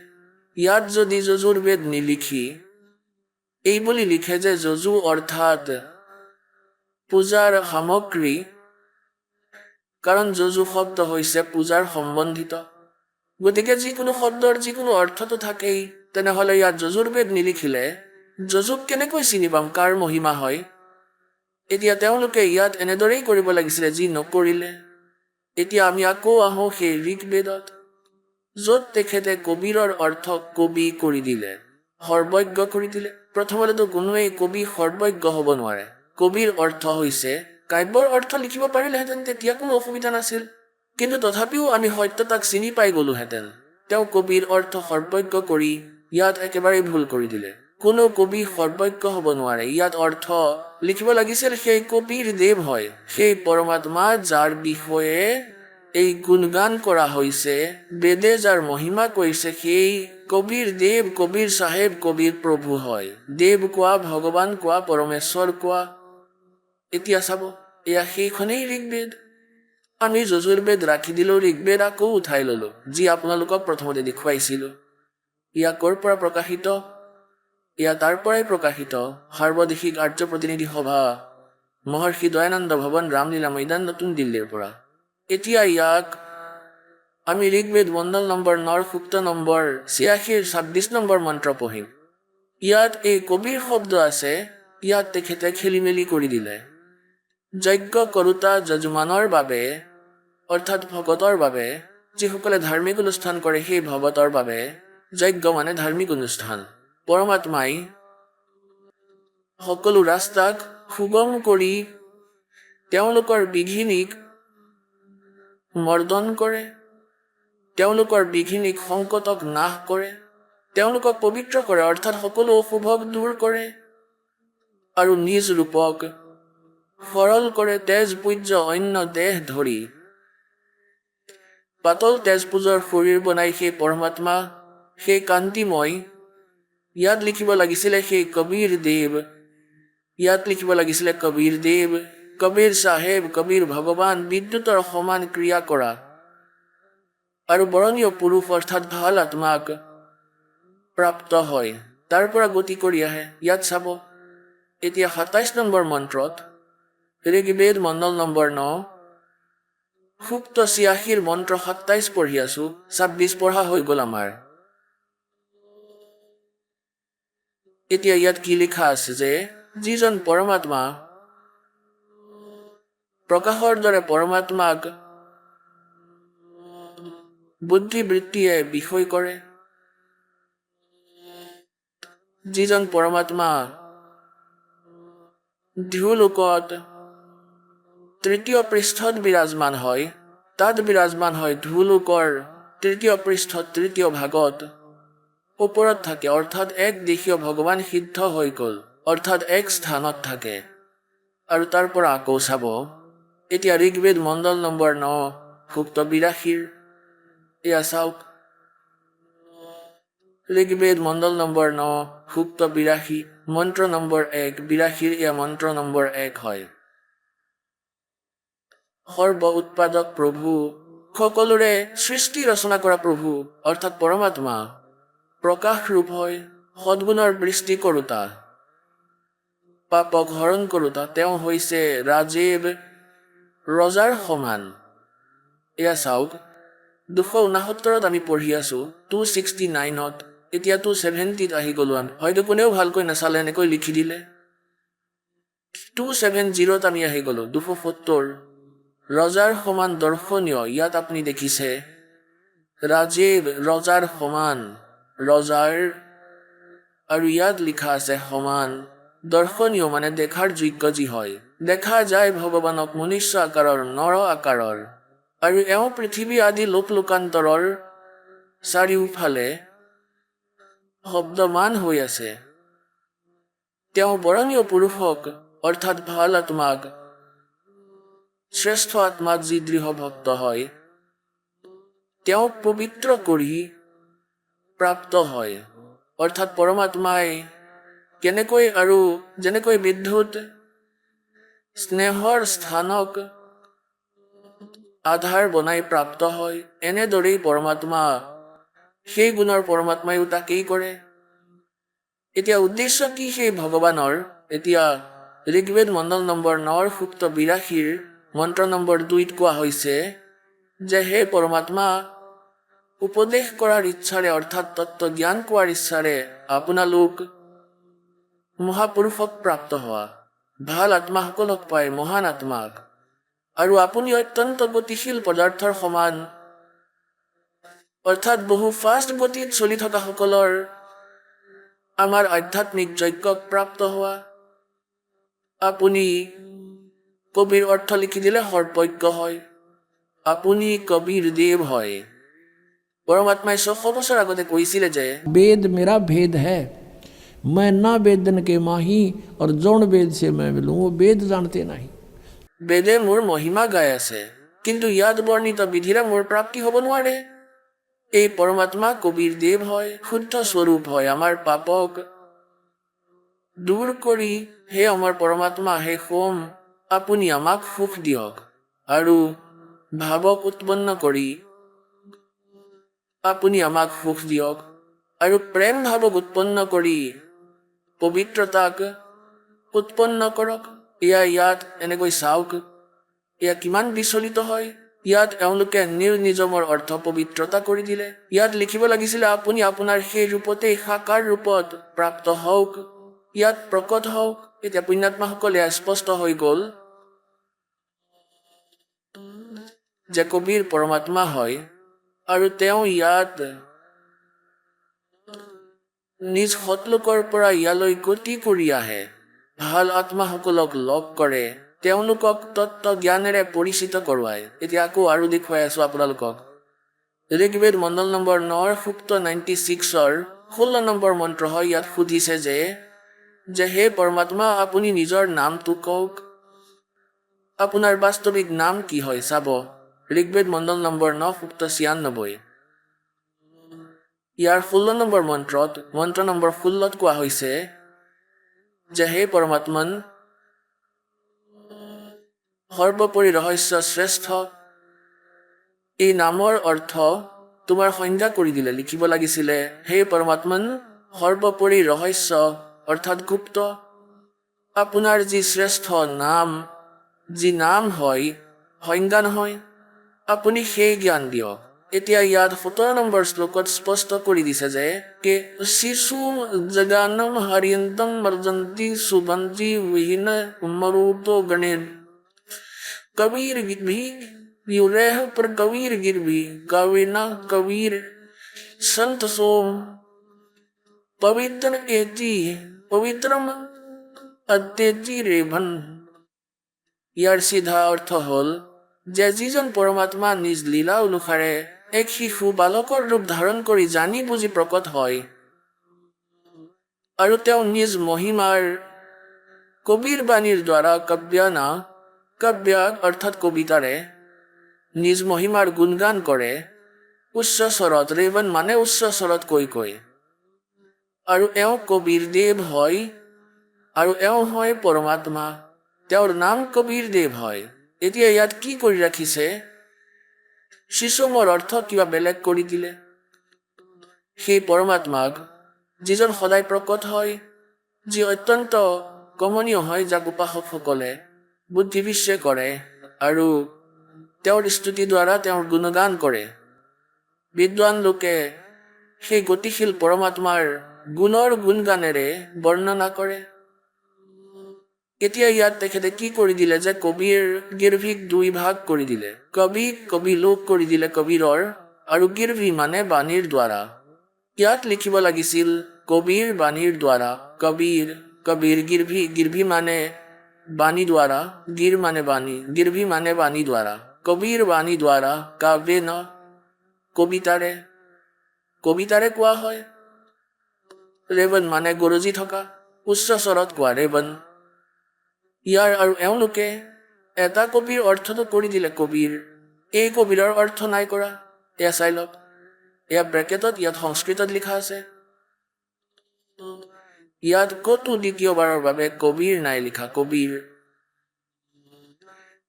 ইয়াত যদি যজুৰ্বেদ নিলিখি এই বুলি লিখে যে যজু অৰ্থাৎ পূজাৰ সামগ্ৰী, কাৰণ যজু শব্দ হৈছে পূজাৰ সম্বন্ধিত। গতিকে যিকোনো শব্দৰ যিকোনো অৰ্থটো থাকেই। তেনেহ'লে ইয়াত যজুৰ্বেদ নিলিখিলে যজুক কেনেকৈ চিনি পাম কাৰ মহিমা হয়? এতিয়া তেওঁলোকে ইয়াত এনেদৰেই কৰিব লাগিছিলে, যি নকৰিলে। এতিয়া আমি আকৌ আহোঁ সেই ঋগ্বেদত, য'ত তেখেতে কবিৰৰ অৰ্থ কবি কৰি দিলে, সৰ্বজ্ঞ কৰি দিলে। প্ৰথমতেতো কোনোৱেই কবি সৰ্বজ্ঞ হ'ব নোৱাৰে। কবিৰ অৰ্থ হৈছে, কাব্যৰ অৰ্থ লিখিব পাৰিলেহেঁতেন, তেতিয়া কোনো অসুবিধা নাছিল। কিন্তু তথাপিও আমি সত্যতাক চিনি পাই গলোহেঁতেন। তেওঁ কবিৰ অৰ্থ সৰ্বজ্ঞ কৰি ইয়াত একেবাৰেই ভুল কৰি দিলে। কোনো কবি সৰ্বজ্ঞ হ'ব নোৱাৰে। ইয়াত অৰ্থ লিখিব লাগিছিল সেই কবিৰ দেৱ হয়, সেই পৰমাত্মা যাৰ বিষয়ে এই গুণগান কৰা হৈছে, বেদে যাৰ মহিমা কৈছে, সেই কবিৰ দেৱ, কবিৰ চাহেব, কবিৰ প্ৰভু হয়। দেৱ কোৱা, ভগৱান কোৱা, পৰমেশ্বৰ কোৱা। এতিয়া চাব, এয়া সেইখনেই ঋগ্বেদ। আমি যজুৰ্বেদ ৰাখি দিলোঁ, ঋগ্বেদ আকৌ উঠাই ল'লো, যি আপোনালোকক প্ৰথমতে দেখুৱাইছিলোঁ। ইয়া ক'ৰ পৰা প্ৰকাশিত? এয়া তাৰ পৰাই প্ৰকাশিত। সাৰ্বদেশিক আৰ্য প্ৰতিনিধি সভা, মহৰ্ষি দয়ানন্দ ভৱন, ৰামলীলা মৈদান, নতুন দিল্লীৰ পৰা। এতিয়া ইয়াক আমি ঋগ্বেদ মণ্ডল নম্বৰ 9 সূক্ত নম্বৰ 86 26 নম্বৰ মন্ত্ৰ পঢ়িম। ইয়াত এই কবিৰ শব্দ আছে। ইয়াত তেখেতে খেলি মেলি কৰি দিলে। যজ্ঞ কৰোতা যজমানৰ বাবে, অৰ্থাৎ ভকতৰ বাবে, যিসকলে ধাৰ্মিক অনুষ্ঠান কৰে সেই ভগতৰ বাবে। যজ্ঞ মানে ধাৰ্মিক অনুষ্ঠান। পৰমাত্মাই সকলো ৰাস্তাক সুগম কৰি তেওঁলোকৰ বিঘিনিক মৰ্দন কৰে, তেওঁলোকৰ বিঘিনিক সংকটক নাশ কৰে, তেওঁলোকক পবিত্ৰ কৰে, অৰ্থাৎ সকলো অশুভক দূৰ কৰে, আৰু নিজ ৰূপক সৰল কৰে, তেজ পূজ্য অন্য দেহ ধৰি। পাতল তেজ পূজৰ শৰীৰ বনাই সেই পৰমাত্মা, সেই কান্তিময়। ইয়াত লিখিব লাগিছিলে সেই কবিৰ দেৱ। ইয়াত লিখিব লাগিছিলে কবিৰ দেৱ, কবিৰ চাহেব, কবিৰ ভগৱান, বিদ্যুতৰ সমান ক্ৰিয়া কৰা আৰু বৰণীয় পুৰুষ অৰ্থাৎ ভাল আত্মাক প্ৰাপ্ত হয়, তাৰ পৰা গতি কৰি আহে। ইয়াত চাব, এতিয়া 27 নম্বৰ মন্ত্ৰত, ঋগ্বেদ মণ্ডল নম্বৰ 9 সূক্ত 86 মন্ত্ৰ 27 পঢ়ি আছো। 26 পঢ়া হৈ গ'ল আমাৰ। এতিয়া ইয়াত কি লিখা আছে যে যিজন পৰমাত্মা, প্ৰকাশৰ দৰে পৰমাত্মাক বুদ্ধিবৃত্তিয়ে বিষয় কৰে, যিজন পৰমাত্মা ধ্ৰুলোকত তৃতীয় পৃষ্ঠত বিৰাজমান হয়, তাত বিৰাজমান হয় ধ্ৰুলোকৰ তৃতীয় পৃষ্ঠত, তৃতীয় ভাগত ওপৰত থাকে, অৰ্থাৎ এক দেশীয় ভগৱান সিদ্ধ হৈ গ'ল, অৰ্থাৎ এক স্থানত থাকে। আৰু তাৰ পৰা আকৌ চাব, এতিয়া ঋগ্বেদ মণ্ডল নম্বৰ 9 সূক্ত 82। এয়া চাওক, ঋগ্বেদ মণ্ডল নম্বৰ 9 সূক্ত 82 মন্ত্ৰ নম্বৰ 1 82। এয়া মন্ত্ৰ নম্বৰ 1 হয়। সৰ্ব উৎপাদক প্ৰভু, সকলোৰে সৃষ্টি ৰচনা কৰা প্ৰভু অৰ্থাৎ পৰমাত্মা প্ৰকাশ ৰূপ হয়, সদ্গুণৰ বৃষ্টি কৰোতা, পাপক হৰণ কৰোঁতা তেওঁ হৈছে ৰাজীৱ ৰজাৰ সমান। এয়া চাওক, 269ত আমি পঢ়ি আছোঁ, 269ত, এতিয়া 270ত আহি গ'লো আমি। হয়তো কোনেও ভালকৈ নাচালে, এনেকৈ লিখি দিলে। 270ত আমি আহি গ'লো, 270। ৰজাৰ সমান দৰ্শনীয়, ইয়াত আপুনি দেখিছে ৰাজীৱ ৰজাৰ সমান, ৰজাৰ, আৰু ইয়াত লিখা আছে সমান। দৰ্শনীয় মানে দেখাৰ যোগ্য যি হয়। দেখা যায় ভগৱানক মনুষ্য আকাৰৰ, নৰ আকাৰৰ, আৰু এওঁ পৃথিৱী আদি লোকান্তৰৰ চাৰিওফালে শব্দমান হৈ আছে। তেওঁ বৰণীয় পুৰুষক অৰ্থাৎ ভাল আত্মাক, শ্ৰেষ্ঠ আত্মাক যি দৃঢ় ভক্ত হয়, তেওঁ পবিত্ৰ কৰি প্ৰাপ্ত হয়। অৰ্থাৎ পৰমাত্মাই কেনেকৈ আৰু যেনেকৈ বিদ্যুৎ স্নেহৰ স্থানক আধাৰ বনাই প্ৰাপ্ত হয়, এনেদৰেই পৰমাত্মা, সেই গুণৰ পৰমাত্মায়ো তাকেই কৰে। এতিয়া উদ্দেশ্য কি সেই ভগৱানৰ? এতিয়া ঋগ্বেদ মণ্ডল নম্বৰ 9 সূক্ত 82 মন্ত্ৰ নম্বৰ 2ত কোৱা হৈছে যে হে পৰমাত্মা, উপদেশ কৰাৰ ইচ্ছাৰে অৰ্থাৎ তত্ত্ব জ্ঞান কোৱাৰ ইচ্ছাৰে আপোনালোক মহাপুৰুষক প্ৰাপ্ত হোৱা, ভাল আত্মাসকলক পায়, মহান আত্মাক। আৰু আপুনি অত্যন্ত গতিশীল পদাৰ্থৰ সমান, অৰ্থাৎ বহু ফাষ্ট গতিত চলি থকা সকলৰ আমাৰ আধ্যাত্মিক যজ্ঞক প্ৰাপ্ত হোৱা। আপুনি কবিৰ অৰ্থ লিখি দিলে সৰ্বজ্ঞ হয়, আপুনি কবিৰ দেৱ হয়। পৰমাত্মাই 600 বছৰ আগতে কৈছিলে যে वेद मेरा भेद है, मैं ना वेदन के माही और जौन वेद से मैं मिलूं। वो वेद जानते नहीं। বেদে মোৰ মহিমা গাই আছে, কিন্তু ইয়াত বৰ্ণিত বিধিৰে মোৰ প্ৰাপ্তি হ'ব নোৱাৰে। এই পৰমাত্মা কবিৰ দেৱ হয়, শুদ্ধ স্বৰূপ হয়, আমাৰ পাপক দূৰ কৰি হে আমাৰ পৰমাত্মা, হে সোম, আপুনি আমাক সুখ দিয়ক। আৰু ভাৱক উৎপন্ন কৰি আপুনি আমাক সুখ দিয়ক, আৰু প্ৰেম ভাৱক উৎপন্ন কৰি পবিত্ৰতাক উৎপন্ন কৰক। ইয়াত এনেকৈ চাওক, এয়া কিমান বিচলিত হয়। ইয়াত এওঁলোকে নিৰ্নিজমৰ অৰ্থ পবিত্ৰতা কৰি দিলে। ইয়াত লিখিব লাগিছিলে আপুনি আপোনাৰ সেই ৰূপতেই সাকাৰ ৰূপত প্ৰাপ্ত হওক, ইয়াত প্ৰকট হওক। এতিয়া পুণ্যাত্মাসকলে স্পষ্ট হৈ গ'ল যে কবিৰ পৰমাত্মা হয়, আৰু তেওঁ ইয়াত নিজ সতলোকৰ পৰা ইয়ালৈ গতি কৰি আহে, ভাল আত্মাসকলক লগ কৰে, তেওঁলোকক তত্ত্ব জ্ঞানেৰে পৰিচিত কৰোৱায়। এতিয়া আকৌ আৰু দেখুৱাই আছো আপোনালোকক। ঋগ্বেদ মণ্ডল নম্বৰ 9 সূক্ত 96ৰ 16 নম্বৰ মন্ত্ৰ হয়। ইয়াত সুধিছে যে হে পৰমাত্মা, আপুনি নিজৰ নামটো কওক, আপোনাৰ বাস্তৱিক নাম কি হয়? চাব, ঋগ্বেদ মণ্ডল নম্বৰ 9 সূক্ত 96। ইয়াৰ 16 নম্বৰ মন্ত্ৰত, মন্ত্ৰ নম্বৰ 16ত কোৱা হৈছে যে হে পৰমাত্মন, সৰ্বোপৰি ৰহস্য শ্ৰেষ্ঠ। এই নামৰ অৰ্থ তোমাৰ সংজ্ঞা কৰি দিলে। লিখিব লাগিছিলে হে পৰমাত্মন, সৰ্বোপৰি ৰহস্য অৰ্থাৎ গুপ্ত, আপোনাৰ যি শ্ৰেষ্ঠ নাম, যি নাম হয়, সংজ্ঞা নহয়, আপুনি সেই জ্ঞান দিয়ক। এতিয়া ইয়াত 17 নম্বৰ শ্লোকত স্পষ্ট কৰি দিছে যে কে শিশু জগানম হৰিয়ন্তম মৰ্জন্তি সুবন্তি বিহীন মৰুতো গণেন কবিৰ গিৰভি বিউৰেহ पर कबीर गिरभी कविना कबीर संत सोम पवित्र एजी পবিত্ৰম অত্যেজি ৰেভন। ইয়াৰ চিধা অৰ্থ হ'ল যে যিজন পৰমাত্মা নিজ লীলা অনুসাৰে এক শিশু বালকৰ ৰূপ ধাৰণ কৰি জানি বুজি প্ৰকট হয়, আৰু তেওঁ নিজ মহিমাৰ কবিৰ বাণীৰ দ্বাৰা কাব্য অৰ্থাৎ কবিতাৰে নিজ মহিমাৰ গুণগান কৰে, উচ্চ স্বৰত, ৰেৱন মানে উচ্চ স্বৰত কৈ, আৰু এওঁ কবিৰ দেৱ হয়, আৰু এওঁ হয় পৰমাত্মা, তেওঁৰ নাম কবিৰ দেৱ হয়। এতিয়া ইয়াত কি কৰি ৰাখিছে? শিশুমৰ অৰ্থ কিবা বেলেগ কৰি দিলে। সেই পৰমাত্মাক যিজন সদায় প্ৰকট হয়, যি অত্যন্ত কমনীয় হয়, যাক উপাসকসকলে বুদ্ধিবিশ্বে কৰে আৰু তেওঁৰ স্তুতি দ্বাৰা তেওঁৰ গুণগান কৰে। বিদ্বান লোকে সেই গতিশীল পৰমাত্মাৰ গুণৰ গুণগানেৰে বৰ্ণনা কৰে। এতিয়া ইয়াত তেখেতে কি কৰি দিলে যে কবিৰ গিৰ্ভিক দুই ভাগ কৰি দিলে। কবি লোক কৰি দিলে কবিৰৰ, আৰু গিৰ্ভি মানে বাণীৰ দ্বাৰা। ইয়াত লিখিব লাগিছিল কবিৰ বাণীৰ দ্বাৰা। কবিৰ গিৰ্ভি মানে বাণী দ্বাৰা, গিৰ মানে বাণী, গিৰ্ভি মানে বাণী দ্বাৰা। কবিৰ বাণী দ্বাৰা কাব্যে ন, কবিতাৰে কোৱা হয়। ৰেবন মানে গৰজি থকা, উচ্চ স্বৰত কোৱা ৰেবন। ইয়াৰ আৰু এওঁলোকে এটা কবিৰ অৰ্থটো কৰি দিলে কবিৰ, এই কবিৰৰ অৰ্থ নাই কৰা। এয়া চাই লওক, এয়া ব্ৰেকেটত, ইয়াত সংস্কৃতত লিখা আছে। ইয়াত ক'তো দ্বিতীয়বাৰৰ বাবে কবিৰ নাই লিখা, কবিৰ।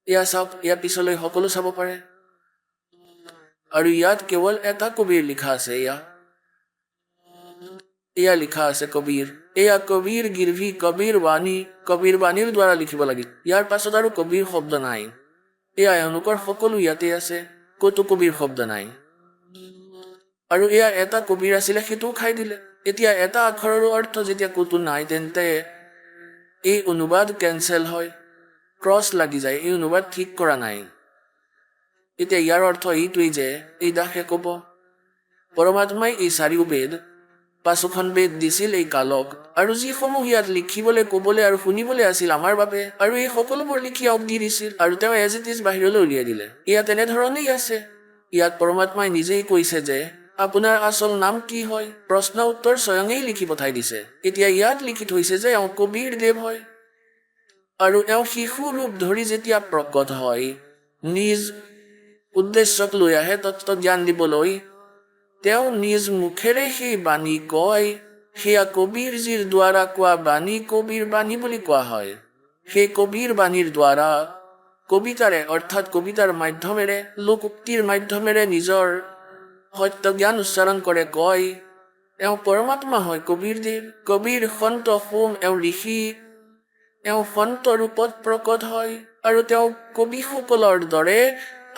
এয়া চাওক, এয়া পিছলৈ সকলো চাব পাৰে। আৰু ইয়াত কেৱল এটা কবিৰ লিখা আছে। এয়া লিখা আছে কবিৰ। এয়া কবিৰ গিৰ্ভি, কবিৰ বাণীৰ দ্বাৰা লিখিব লাগিল। ইয়াৰ পাছত আৰু কবিৰ শব্দ নাই। এয়া এওঁলোকৰ সকলো ইয়াতে আছে, ক'তো কবিৰ শব্দ নাই। আৰু এয়া এটা কবিৰ আছিলে, সেইটোও খাই দিলে। এতিয়া এটা আখৰৰো অৰ্থ যেতিয়া ক'তো নাই, তেন্তে এই অনুবাদ কেঞ্চেল হয়, ক্ৰছ লাগি যায়, এই অনুবাদ ঠিক কৰা নাই। এতিয়া ইয়াৰ অৰ্থ এইটোৱেই যে এই দাসে ক'ব, পৰমাত্মাই এই চাৰিও বেদ, 5খন বেদ দিছিল এই কালক, আৰু যিসমূহ ইয়াত লিখিবলৈ, ক'বলৈ আৰু শুনিবলৈ আছিল আমাৰ বাবে, আৰু এই সকলোবোৰ লিখি আউক দি দিছিল, আৰু তেওঁ এজ ইট ইজ বাহিৰলৈ উলিয়াই দিলে। এয়া তেনেধৰণেই আছে। ইয়াত পৰমাত্মাই নিজেই কৈছে যে আপোনাৰ আচল নাম কি হয়, প্ৰশ্ন উত্তৰ স্বয়ঙেই লিখি পঠাই দিছে। এতিয়া ইয়াত লিখি থৈছে যে এওঁ কবিৰ দেৱ হয়, আৰু এওঁ শিশু ৰূপ ধৰি যেতিয়া প্ৰকট হয়, নিজ উদ্দেশ্যক লৈ আহে তত্ত্ব জ্ঞান দিবলৈ, তেওঁ নিজ মুখেৰে সেই বাণী কয়। সেয়া কবিৰ জীৰ দ্বাৰা কোৱা বাণী কবিৰ বাণী বুলি কোৱা হয়। সেই কবিৰ বাণীৰ দ্বাৰা কবিতাৰে, অৰ্থাৎ কবিতাৰ মাধ্যমেৰে, লোকোক্তিৰ মাধ্যমেৰে নিজৰ সত্য জ্ঞান উচ্চাৰণ কৰে, কয়। এওঁ পৰমাত্মা হয় কবিৰ দেৱ, কবিৰ সন্ত সোম, এওঁ ঋষি, এওঁ সন্ত ৰূপত প্ৰকট হয়, আৰু তেওঁ কবিসকলৰ দৰে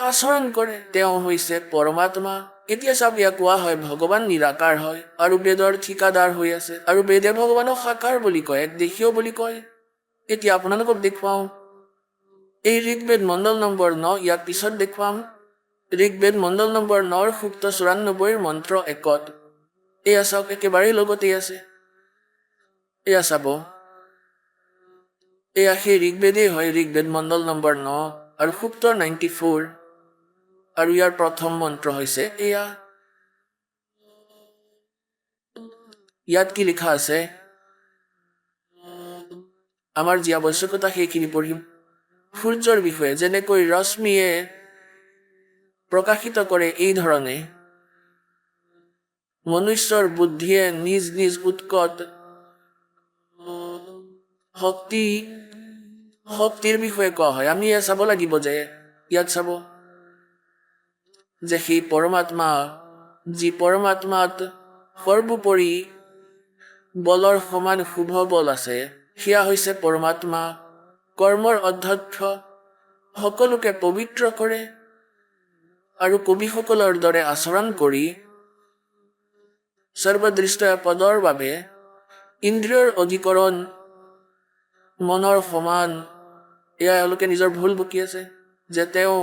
আচৰণ কৰে। তেওঁ হৈছে পৰমাত্মা। এতিয়া চাওক, ইয়াক কোৱা হয় ভগৱান নিৰাকাৰ হয়, আৰু বেদৰ ঠিকাদাৰ হৈ আছে, আৰু বেদে ভগৱানক সাকাৰ বুলি কয়, একদেশীয় বুলি কয়। এতিয়া আপোনালোকক দেখুৱাওঁ, এই ঋগ্বেদ মণ্ডল নম্বৰ 9, ইয়াক পিছত দেখুৱাম। ঋগ্বেদ মণ্ডল নম্বৰ 9 সূক্ত 94 মন্ত্ৰ 1। এয়া চাওক, একেবাৰেই লগতেই আছে। এয়া চাব, এয়া সেই ঋগ্বেদেই হয়, ঋগ্বেদ মণ্ডল নম্বৰ 9 আৰু সূক্ত 94, আৰু ইয়াৰ প্ৰথম মন্ত্ৰ হৈছে এয়া। ইয়াত কি লিখা আছে, আমাৰ যি আৱশ্যকতা সেইখিনি পঢ়িম। সূৰ্যৰ বিষয়ে যেনেকৈ ৰশ্মিয়ে প্ৰকাশিত কৰে, এই ধৰণে মনুষ্যৰ বুদ্ধিয়ে নিজ নিজ উৎকট শক্তিৰ বিষয়ে কোৱা হয়। আমি এয়া চাব লাগিব যে ইয়াত চাব যে সেই পৰমাত্মা, যি পৰমাত্মাত সৰ্বোপৰি বলৰ সমান শুভ বল আছে, সেয়া হৈছে পৰমাত্মা। কৰ্মৰ অধ্যক্ষ, সকলোকে পবিত্ৰ কৰে, আৰু কবিসকলৰ দৰে আচৰণ কৰি সৰ্বদৃষ্ট পদৰ বাবে ইন্দ্ৰিয়ৰ অধিকৰণ, মনৰ সমান। এয়া এওঁলোকে নিজৰ ভুল বকি আছে যে তেওঁ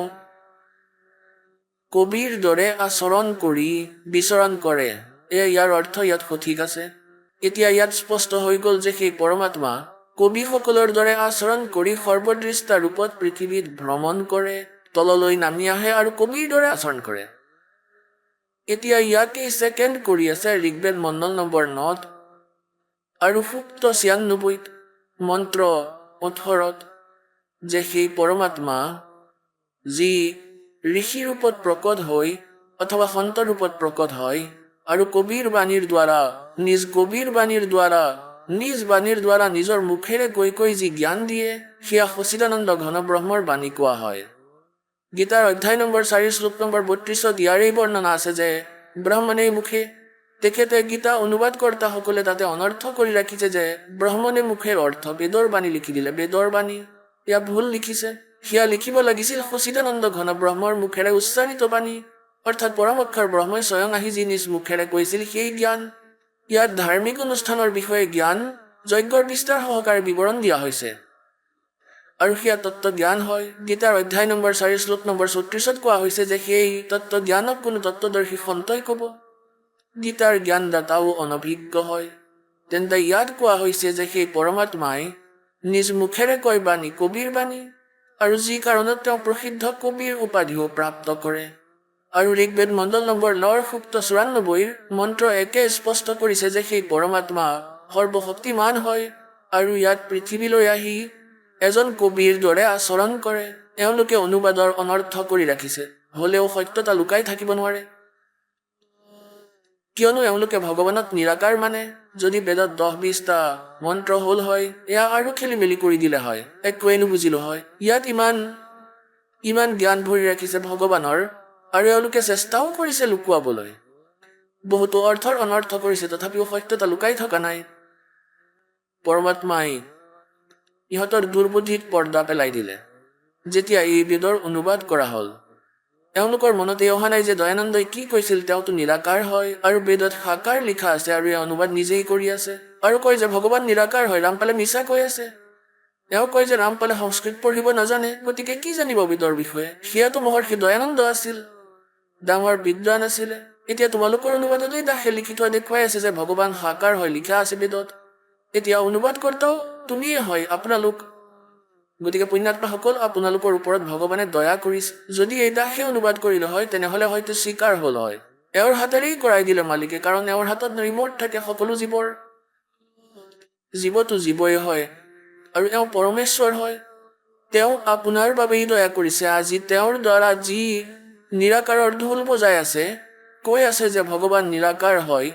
কবিৰ দৰে আচৰণ কৰি বিচৰণ কৰে। এয়া ইয়াৰ অৰ্থ ইয়াত সঠিক আছে। এতিয়া ইয়াত স্পষ্ট হৈ গ'ল যে সেই পৰমাত্মা কবিসকলৰ দৰে আচৰণ কৰি সৰ্বদৃষ্টা ৰূপত পৃথিৱীত ভ্ৰমণ কৰে, তললৈ নামি আহে আৰু কবিৰ দৰে আচৰণ কৰে। এতিয়া ইয়াকেই ছেকেণ্ড কৰি আছে ঋগ্বেদ মণ্ডল নম্বৰ 9 আৰু সূক্ত 96 মন্ত্ৰ 18, যে সেই পৰমাত্মা যি ঋষি ৰূপত প্ৰকট হৈ অথবা সন্ত ৰূপত প্ৰকট হয়, আৰু কবিৰ বাণীৰ দ্বাৰা নিজ বাণীৰ দ্বাৰা নিজৰ মুখেৰে কৈ যি জ্ঞান দিয়ে, সেয়া সচিদানন্দ ঘন ব্ৰহ্মৰ বাণী কোৱা হয়। গীতাৰ অধ্যায় নম্বৰ 4 শ্লোক নম্বৰ 32 ইয়াৰেই বৰ্ণনা আছে যে ব্ৰহ্মণেই মুখে তেখেতে গীতা অনুবাদকৰ্তাসকলে তাতে অনৰ্থ কৰি ৰাখিছে যে ব্ৰহ্মণে মুখেৰ অৰ্থ বেদৰ বাণী লিখি দিলে, বেদৰ বাণী। এয়া ভুল লিখিছে। সেয়া লিখিব লাগিছিল সচিদানন্দ ঘন ব্ৰহ্মৰ মুখেৰে উচ্চাৰিত বাণী, অৰ্থাৎ পৰম অক্ষৰ ব্ৰহ্মই স্বয়ং আহি যি নিজ মুখেৰে কৈছিল সেই জ্ঞান। ইয়াত ধাৰ্মিক অনুষ্ঠানৰ বিষয়ে জ্ঞান, যজ্ঞৰ বিস্তাৰ সহকাৰে বিৱৰণ দিয়া হৈছে। আৰু সেয়া তত্ত্ব জ্ঞান হয়। গীতাৰ অধ্যায় নম্বৰ 4 শ্লোক নম্বৰ 34 কোৱা হৈছে যে সেই তত্ত্ব জ্ঞানক কোনো তত্ত্বদৰ্শী সন্তই ক'ব। গীতাৰ জ্ঞানদাতাও অনভিজ্ঞ হয়। তেন্তে ইয়াত কোৱা হৈছে যে সেই পৰমাত্মাই নিজ মুখেৰে কয় বাণী কবিৰ বাণী, আৰু যি কাৰণত তেওঁ প্ৰসিদ্ধ কবিৰ উপাধিও প্ৰাপ্ত কৰে। আৰু ঋগ্বেদ মণ্ডল নম্বৰ 9 সূক্ত 94 মন্ত্ৰ 1 স্পষ্ট কৰিছে যে সেই পৰমাত্মা সৰ্বশক্তিমান হয়, আৰু ইয়াত পৃথিৱীলৈ আহি এজন কবিৰ দৰে আচৰণ কৰে। এওঁলোকে অনুবাদৰ অনৰ্থ কৰি ৰাখিছে, হ'লেও সত্যতা লুকাই থাকিব নোৱাৰে। কিয়নো এওঁলোকে ভগৱানক নিৰাকাৰ মানে। যদি বেদত 10-20টা মন্ত্ৰ হ'ল হয়, এয়া আৰু খেলি মেলি কৰি দিলে হয়, একোৱেই নুবুজিলো হয়। ইয়াত ইমান জ্ঞান ভৰি ৰাখিছে ভগৱানৰ, আৰু এওঁলোকে চেষ্টাও কৰিছে লুকুৱাবলৈ। বহুতো অৰ্থৰ অনৰ্থ কৰিছে, তথাপিও সত্যতা লুকাই থকা নাই। পৰমাত্মাই ইহঁতৰ দুৰ্বুদ্ধিত পৰ্দা পেলাই দিলে। যেতিয়া এই বেদৰ অনুবাদ কৰা হ'ল, এওঁলোকৰ মনতে অহা নাই যে দয়ানন্দই কি কৈছিল, তেওঁতো নিৰাকাৰ হয়, আৰু বেদত সাকাৰ লিখা আছে, আৰু এই অনুবাদ নিজেই কৰি আছে, আৰু কয় যে ভগৱান নিৰাকাৰ হয়। ৰামপালে মিছা কৈ আছে। এওঁ কয় যে ৰামপালে সংস্কৃত পঢ়িব নাজানে, গতিকে কি জানিব বেদৰ বিষয়ে। সেয়াতো মহৰ্ষি দয়ানন্দ আছিল, ডাঙৰ বিদ্বান আছিলে। এতিয়া তোমালোকৰ অনুবাদতেই দাসে লিখি থোৱা দেখুৱাই আছে যে ভগৱান সাকাৰ হয়, লিখা আছে বেদত। এতিয়া অনুবাদ কৰ্তাও তুমিয়ে হয়, আপোনালোক। গতিকে পুণ্যাত্মাসকল, আপোনালোকৰ ওপৰত ভগৱানে দয়া কৰিছে। যদি এই দাসে অনুবাদ কৰিলে হয়, তেনেহ'লে হয়তো স্বীকাৰ হ'ল হয়। এওঁৰ হাতেৰেই কৰাই দিলে মালিকে, কাৰণ এওঁৰ হাতত ৰিমোট থাকে সকলো জীৱৰ। জীৱটো জীৱই হয়, আৰু এওঁ পৰমেশ্বৰ হয়। তেওঁ আপোনাৰ বাবেই দয়া কৰিছে। আজি তেওঁৰ দ্বাৰা যি নিৰাকাৰৰ ঢোল বজাই আছে, কৈ আছে যে ভগৱান নিৰাকাৰ হয়,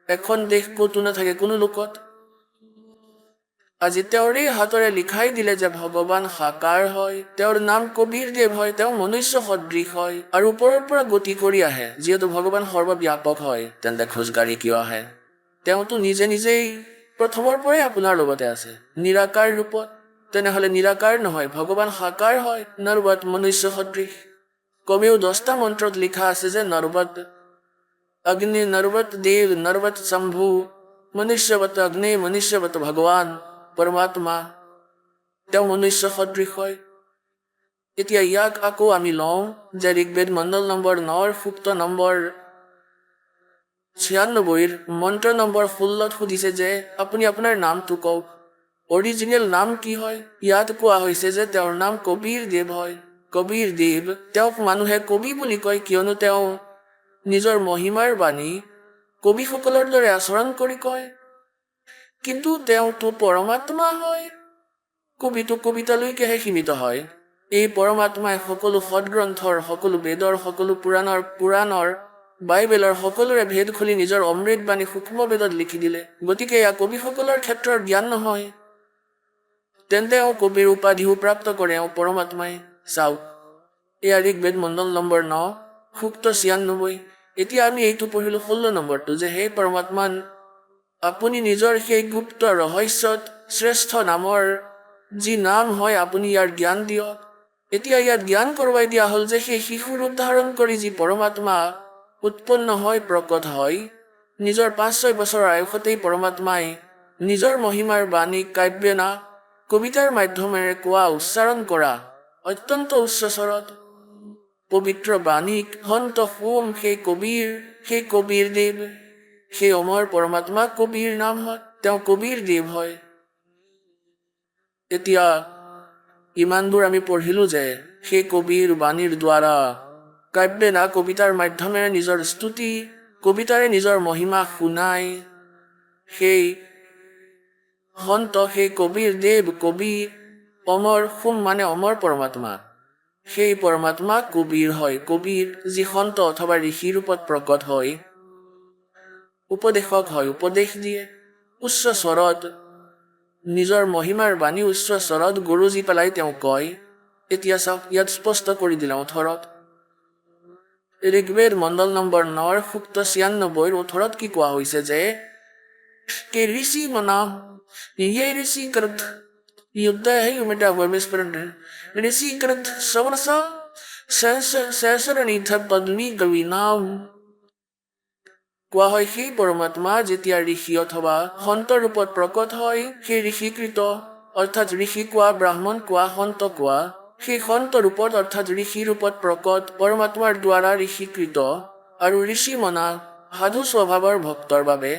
এখন দেশ ক'তো নাথাকে কোনো লোকত। আজি তেওঁৰে হাতৰে লিখাই দিলে যে ভগৱান সাকাৰ হয়, তেওঁৰ নাম কবিৰ দেৱ হয়, তেওঁ মনুষ্য সদৃশ হয়, আৰু ওপৰৰ পৰা গতি কৰি আহে। যিহেতু ভগৱান সৰ্বব্যাপক হয়, তেন্তে খোজকাঢ়ি কিয় আহে? তেওঁতো নিজেই প্ৰথমৰ পৰাই আপোনাৰ লগতে আছে, নিৰাকাৰ ৰূপত। তেনেহ'লে নিৰাকাৰ নহয়, ভগৱান সাকাৰ হয়, নৰবত মনুষ্য সদৃশ। কমেও 10টা মন্ত্ৰত লিখা আছে যে নৰবত অগ্নি, নৰবত দেৱ, নৰবত শম্ভু, মনুষ্যবত অগ্নি, মনুষ্যবত ভগৱান পৰমাত্মা। তেওঁ মনুষ্য সদৃশ হয়। এতিয়া ইয়াক আকৌ আমি লওঁ যে ঋগ্বেদ মণ্ডল নম্বৰ 9 সূক্ত নম্বৰ 96 মন্ত্ৰ নম্বৰ 16 সুধিছে যে আপুনি আপোনাৰ নামটো কওক, অৰিজিনেল নাম কি হয়। ইয়াত কোৱা হৈছে যে তেওঁৰ নাম কবিৰ দেৱ হয়। কবিৰ দেৱ, তেওঁক মানুহে কবি বুলি কয়, কিয়নো তেওঁ নিজৰ মহিমাৰ বাণী কবিসকলৰ দৰে আচৰণ কৰি কয়। কিন্তু তেওঁতো পৰমাত্মা হয়। কবিটো কবিতালৈকেহে সীমিত হয়। এই পৰমাত্মাই সকলো সদগ্ৰন্থৰ, সকলো বেদৰ, সকলো পুৰাণৰ বাইবেলৰ সকলোৰে ভেদ খুলি নিজৰ অমৃত বাণী সূক্ষ্ম বেদত লিখি দিলে। গতিকে এয়া কবিসকলৰ ক্ষেত্ৰৰ জ্ঞান নহয়। তেন্তে এওঁ কবিৰ উপাধিও প্ৰাপ্ত কৰে এওঁ পৰমাত্মাই। চাওক, এয়া ঋগ্বেদ মণ্ডল নম্বৰ 9 সূক্ত 96। এতিয়া আমি এইটো পঢ়িলো 16 নম্বৰটো যে হে পৰমাত্মান, আপুনি নিজৰ সেই গুপ্ত ৰহস্যত শ্ৰেষ্ঠ নামৰ যি নাম হয়, আপুনি ইয়াৰ জ্ঞান দিয়ক। এতিয়া ইয়াত জ্ঞান কৰোৱাই দিয়া হ'ল যে সেই শিশুৰ ৰূপ ধাৰণ কৰি যি পৰমাত্মা উৎপন্ন হয়, প্ৰকট হয়, নিজৰ 5-6 বছৰৰ আয়ুসতেই পৰমাত্মাই নিজৰ মহিমাৰ বাণী কাব্যনা কবিতাৰ মাধ্যমেৰে কোৱা, উচ্চাৰণ কৰা অত্যন্ত উচ্চ স্বৰত পবিত্ৰ বাণীক সন্ত সোম সেই কবিৰ দেৱ, সেই অমৰ পৰমাত্মা কবিৰ নাম হয়, তেওঁ কবিৰ দেৱ হয়। এতিয়া ইমানবোৰ আমি পঢ়িলো যে সেই কবিৰ বাণীৰ দ্বাৰা কাব্যনা কবিতাৰ মাধ্যমেৰে নিজৰ স্তুতি, কবিতাৰে নিজৰ মহিমা শুনাই সেই সন্ত, সেই কবিৰ দেৱ, কবি অমৰ, সোম মানে অমৰ পৰমাত্মা, সেই পৰমাত্মা কবিৰ হয়। কবিৰ যি সন্ত অথবা ঋষি ৰূপত প্ৰকট হয়, উপদেশক হয়, উপদেশ দিয়ে উচ্চ স্বৰত, নিজৰ মহিমাৰ বাণী উচ্চ স্বৰত গৰজি পেলাই তেওঁ কয়। এতিয়া চাওক, ইয়াত স্পষ্ট কৰি দিলে 18ত ঋগ্বেদ মণ্ডল নম্বৰ 9 সূক্ত 96 18 কি কোৱা হৈছে যে के ऋषि मना ये ऋषि कृत युद्ध है उमेटा वर्मेस्परन ऋषि कृत सवनसा सहसरणीथ पद्मी गवी नाम কোৱা হয় সেই পৰমাত্মা যেতিয়া ঋষি অথবা সন্ত ৰূপত প্ৰকট হয় সেই ঋষিকৃত অৰ্থাৎ ঋষি কোৱা ব্ৰাহ্মণ কোৱা সন্ত কোৱা সেই সন্ত ৰূপত অৰ্থাৎ ঋষি ৰূপত প্ৰকট পৰমাত্মাৰ দ্বাৰা ঋষিকৃত আৰু ঋষি মনা সাধু স্বভাৱৰ ভক্তৰ বাবে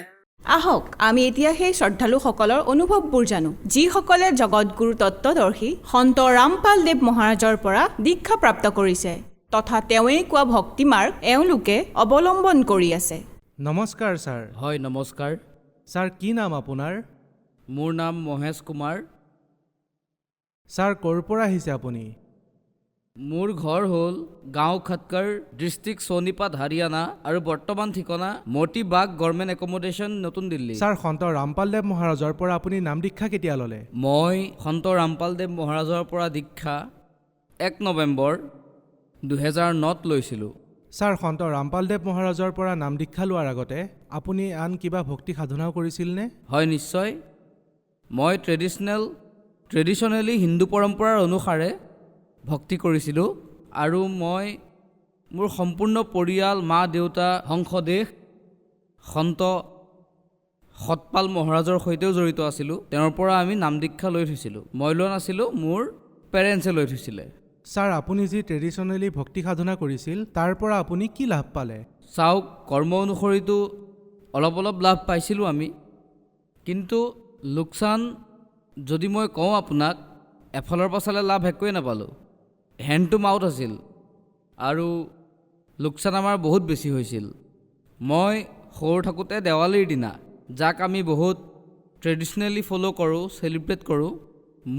আহক আমি এতিয়া সেই শ্ৰদ্ধালুসকলৰ অনুভৱবোৰ জানো যিসকলে জগতগুৰু তত্ত্বদৰ্শী সন্ত ৰামপাল দেৱ মহাৰাজৰ পৰা দীক্ষা প্ৰাপ্ত কৰিছে তথা তেওঁৱেই কোৱা ভক্তি মাৰ্গ এওঁলোকে অৱলম্বন কৰি আছে। নমস্কাৰ ছাৰ। হয় নমস্কাৰ। ছাৰ কি নাম আপোনাৰ? মোৰ নাম মহেশ কুমাৰ। ছাৰ ক'ৰ পৰা আহিছে আপুনি? মোৰ ঘৰ হ'ল গাঁও খটকৰ ডিষ্ট্ৰিক্ট সোনিপাত হাৰিয়ানা আৰু বৰ্তমান ঠিকনা মতি বাগ গভৰ্ণমেণ্ট একমোডেশ্যন নতুন দিল্লী। ছাৰ সন্ত ৰামপাল দেৱ মহাৰাজৰ পৰা আপুনি নাম দীক্ষা কেতিয়া ল'লে? মই সন্ত ৰামপাল দেৱ মহাৰাজৰ পৰা দীক্ষা 1 নৱেম্বৰ 2009 লৈছিলোঁ। ছাৰ সন্ত ৰামপাল দেৱ মহাৰাজৰ পৰা নাম দীক্ষা লোৱাৰ আগতে আপুনি আন কিবা ভক্তি সাধনাও কৰিছিলনে? হয় নিশ্চয়। মই ট্ৰেডিশ্যনেলি হিন্দু পৰম্পৰাৰ অনুসাৰে ভক্তি কৰিছিলোঁ আৰু মই মোৰ সম্পূৰ্ণ পৰিয়াল মা দেউতা হংসদেশ সন্ত সতপাল মহাৰাজৰ সৈতেও জড়িত আছিলোঁ। তেওঁৰ পৰা আমি নাম দীক্ষা লৈ থৈছিলোঁ। মই লোৱা নাছিলোঁ, মোৰ পেৰেণ্টছে লৈ থৈছিলে। ছাৰ আপুনি যি ট্ৰেডিশ্যনেলি ভক্তি সাধনা কৰিছিল তাৰ পৰা আপুনি কি লাভ পালে? চাওক কৰ্ম অনুসৰিতো অলপ লাভ পাইছিলোঁ আমি, কিন্তু লোকচান যদি মই কওঁ আপোনাক এফালৰ পৰা চালে লাভ একোৱেই নাপালোঁ। হেণ্ড টু মাউথ আছিল আৰু লোকচান আমাৰ বহুত বেছি হৈছিল। মই সৰু থাকোঁতে দেৱালীৰ দিনা যাক আমি বহুত ট্ৰেডিশ্যনেলি ফ'ল' কৰোঁ চেলিব্ৰেট কৰোঁ,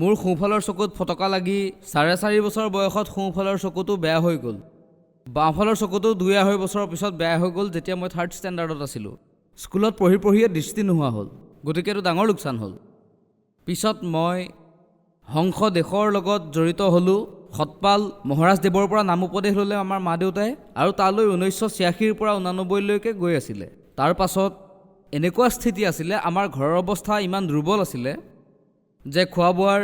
মোৰ সোঁফালৰ চকুত ফটকা লাগি 4.5 বছৰ বয়সত সোঁফালৰ চকুটো বেয়া হৈ গ'ল। বাওঁফালৰ চকুটো 2.5 বছৰৰ পিছত বেয়া হৈ গ'ল যেতিয়া মই 3rd ষ্টেণ্ডাৰ্ডত আছিলোঁ। স্কুলত পঢ়িয়ে দৃষ্টি নোহোৱা হ'ল, গতিকে এইটো ডাঙৰ লোকচান হ'ল। পিছত মই হংস দেশৰ লগত জড়িত হ'লোঁ। সতপাল মহাৰাজদেৱৰ পৰা নাম উপদেশ ল'লে আমাৰ মা দেউতাই আৰু তালৈ 1986ৰ পৰা 1989লৈকে গৈ আছিলে। তাৰ পাছত এনেকুৱা স্থিতি আছিলে, আমাৰ ঘৰৰ অৱস্থা ইমান দুৰ্বল আছিলে যে খোৱা বোৱাৰ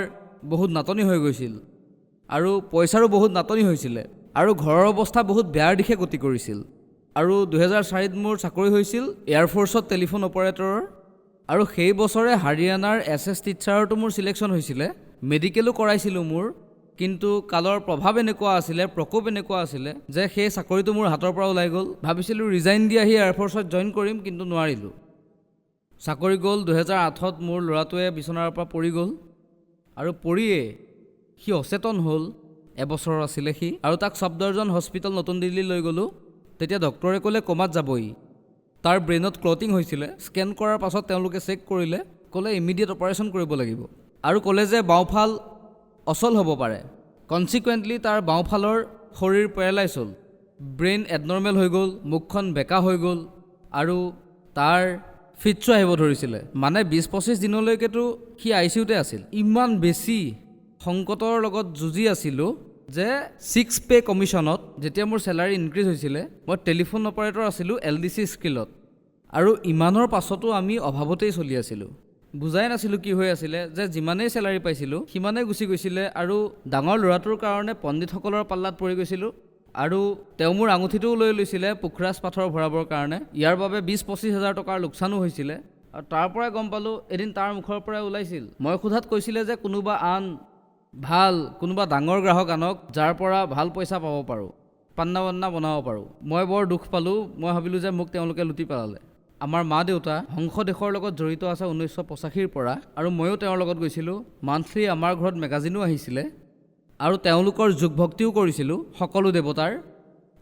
বহুত নাটনি হৈ গৈছিল আৰু পইচাৰো বহুত নাটনি হৈছিলে আৰু ঘৰৰ অৱস্থা বহুত বেয়াৰ দিশে গতি কৰিছিল। আৰু 2004ত মোৰ চাকৰি হৈছিল এয়াৰফ'ৰ্চত টেলিফোন অপাৰেটৰৰ আৰু সেই বছৰে হাৰিয়ানাৰ SS টিচাৰতো মোৰ চিলেকশ্যন হৈছিলে। মেডিকেলো কৰাইছিলোঁ মোৰ, কিন্তু কালৰ প্ৰভাৱ এনেকুৱা আছিলে, প্ৰকোপ এনেকুৱা আছিলে যে সেই চাকৰিটো মোৰ হাতৰ পৰা ওলাই গ'ল। ভাবিছিলোঁ ৰিজাইন দি আহি এয়াৰফ'ৰ্চত জইন কৰিম, কিন্তু নোৱাৰিলোঁ। চাকৰি গ'ল। 2008ত মোৰ ল'ৰাটোৱে বিচনাৰ পৰা পৰি গ'ল আৰু পৰিয়ে সি অচেতন হ'ল। এবছৰৰ আছিলে সি আৰু তাক ছফদৰজন হস্পিটেল নতুন দিল্লী লৈ গ'লোঁ। তেতিয়া ডক্টৰে ক'লে কমাত যাবই। তাৰ ব্ৰেইনত ক্লটিং হৈছিলে। স্কেন কৰাৰ পাছত তেওঁলোকে চেক কৰিলে, ক'লে ইমিডিয়েট অপাৰেশ্যন কৰিব লাগিব আৰু ক'লে যে বাওঁফাল অচল হ'ব পাৰে। কনচিকুৱেণ্টলি তাৰ বাওঁফালৰ শৰীৰ পেৰালাইজ হ'ল, ব্ৰেইন এবনৰ্মেল হৈ গ'ল, মুখখন বেকা হৈ গ'ল আৰু তাৰ ফিটছো আহিব ধৰিছিলে। মানে 20-25 দিনলৈকেতো সি ICUতে আছিল। ইমান বেছি সংকটৰ লগত যুঁজি আছিলোঁ যে 6 পে কমিশ্যনত যেতিয়া মোৰ চেলাৰী ইনক্ৰিজ হৈছিলে, মই টেলিফোন অপাৰেটৰ আছিলোঁ LDC স্কিলত আৰু ইমানৰ পাছতো আমি অভাৱতেই চলি আছিলোঁ। বুজাই নাছিলোঁ কি হৈ আছিলে যে যিমানেই চেলাৰী পাইছিলোঁ সিমানেই গুচি গৈছিলে আৰু ডাঙৰ ল'ৰাটোৰ কাৰণে পণ্ডিতসকলৰ পাল্লাত পৰি গৈছিলোঁ আৰু তেওঁ মোৰ আঙুঠিটোও লৈ লৈছিলে পুখৰাজ পাথৰ ভৰাবৰ কাৰণে। ইয়াৰ বাবে 20-25 হাজাৰ টকাৰ লোকচানো হৈছিলে আৰু তাৰ পৰাই গম পালোঁ। এদিন তাৰ মুখৰ পৰাই ওলাইছিল, মই সোধাত কৈছিলে যে কোনোবা ডাঙৰ গ্ৰাহক আনক যাৰ পৰা ভাল পইচা পাব পাৰোঁ, পান্না বনাব পাৰোঁ। মই বৰ দুখ পালোঁ। মই ভাবিলোঁ যে মোক তেওঁলোকে লুটি পেলালে। আমাৰ মা দেউতা হংস দেশৰ লগত জড়িত আছে 1985ৰ পৰা আৰু ময়ো তেওঁৰ লগত গৈছিলোঁ। মান্থলি আমাৰ ঘৰত মেগাজিনো আহিছিলে আৰু তেওঁলোকৰ যোগ ভক্তিও কৰিছিলোঁ। সকলো দেৱতাৰ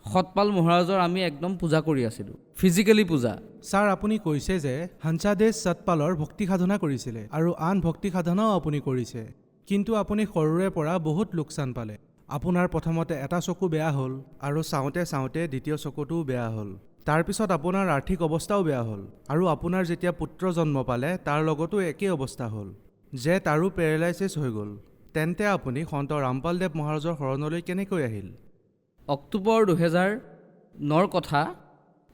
সতপাল মহাৰাজৰ আমি একদম পূজা কৰি আছিলোঁ, ফিজিকেলি পূজা। ছাৰ আপুনি কৈছে যে হংসাদেশ সতপালৰ ভক্তি সাধনা কৰিছিলে আৰু আন ভক্তি সাধনাও আপুনি কৰিছে, কিন্তু আপুনি সৰুৰে পৰা বহুত লোকচান পালে। আপোনাৰ প্ৰথমতে এটা চকু বেয়া হ'ল আৰু চাওঁতে দ্বিতীয় চকুটোও বেয়া হ'ল। তাৰপিছত আপোনাৰ আৰ্থিক অৱস্থাও বেয়া হ'ল আৰু আপোনাৰ যেতিয়া পুত্ৰ জন্ম পালে তাৰ লগতো একেই অৱস্থা হ'ল যে তাৰো পেৰালাইচিছ হৈ গ'ল। তেন্তে আপুনি সন্ত ৰামপাল দেৱ মহাৰাজৰ শৰণলৈ কেনেকৈ আহিল? অক্টোবৰ নৰ কথা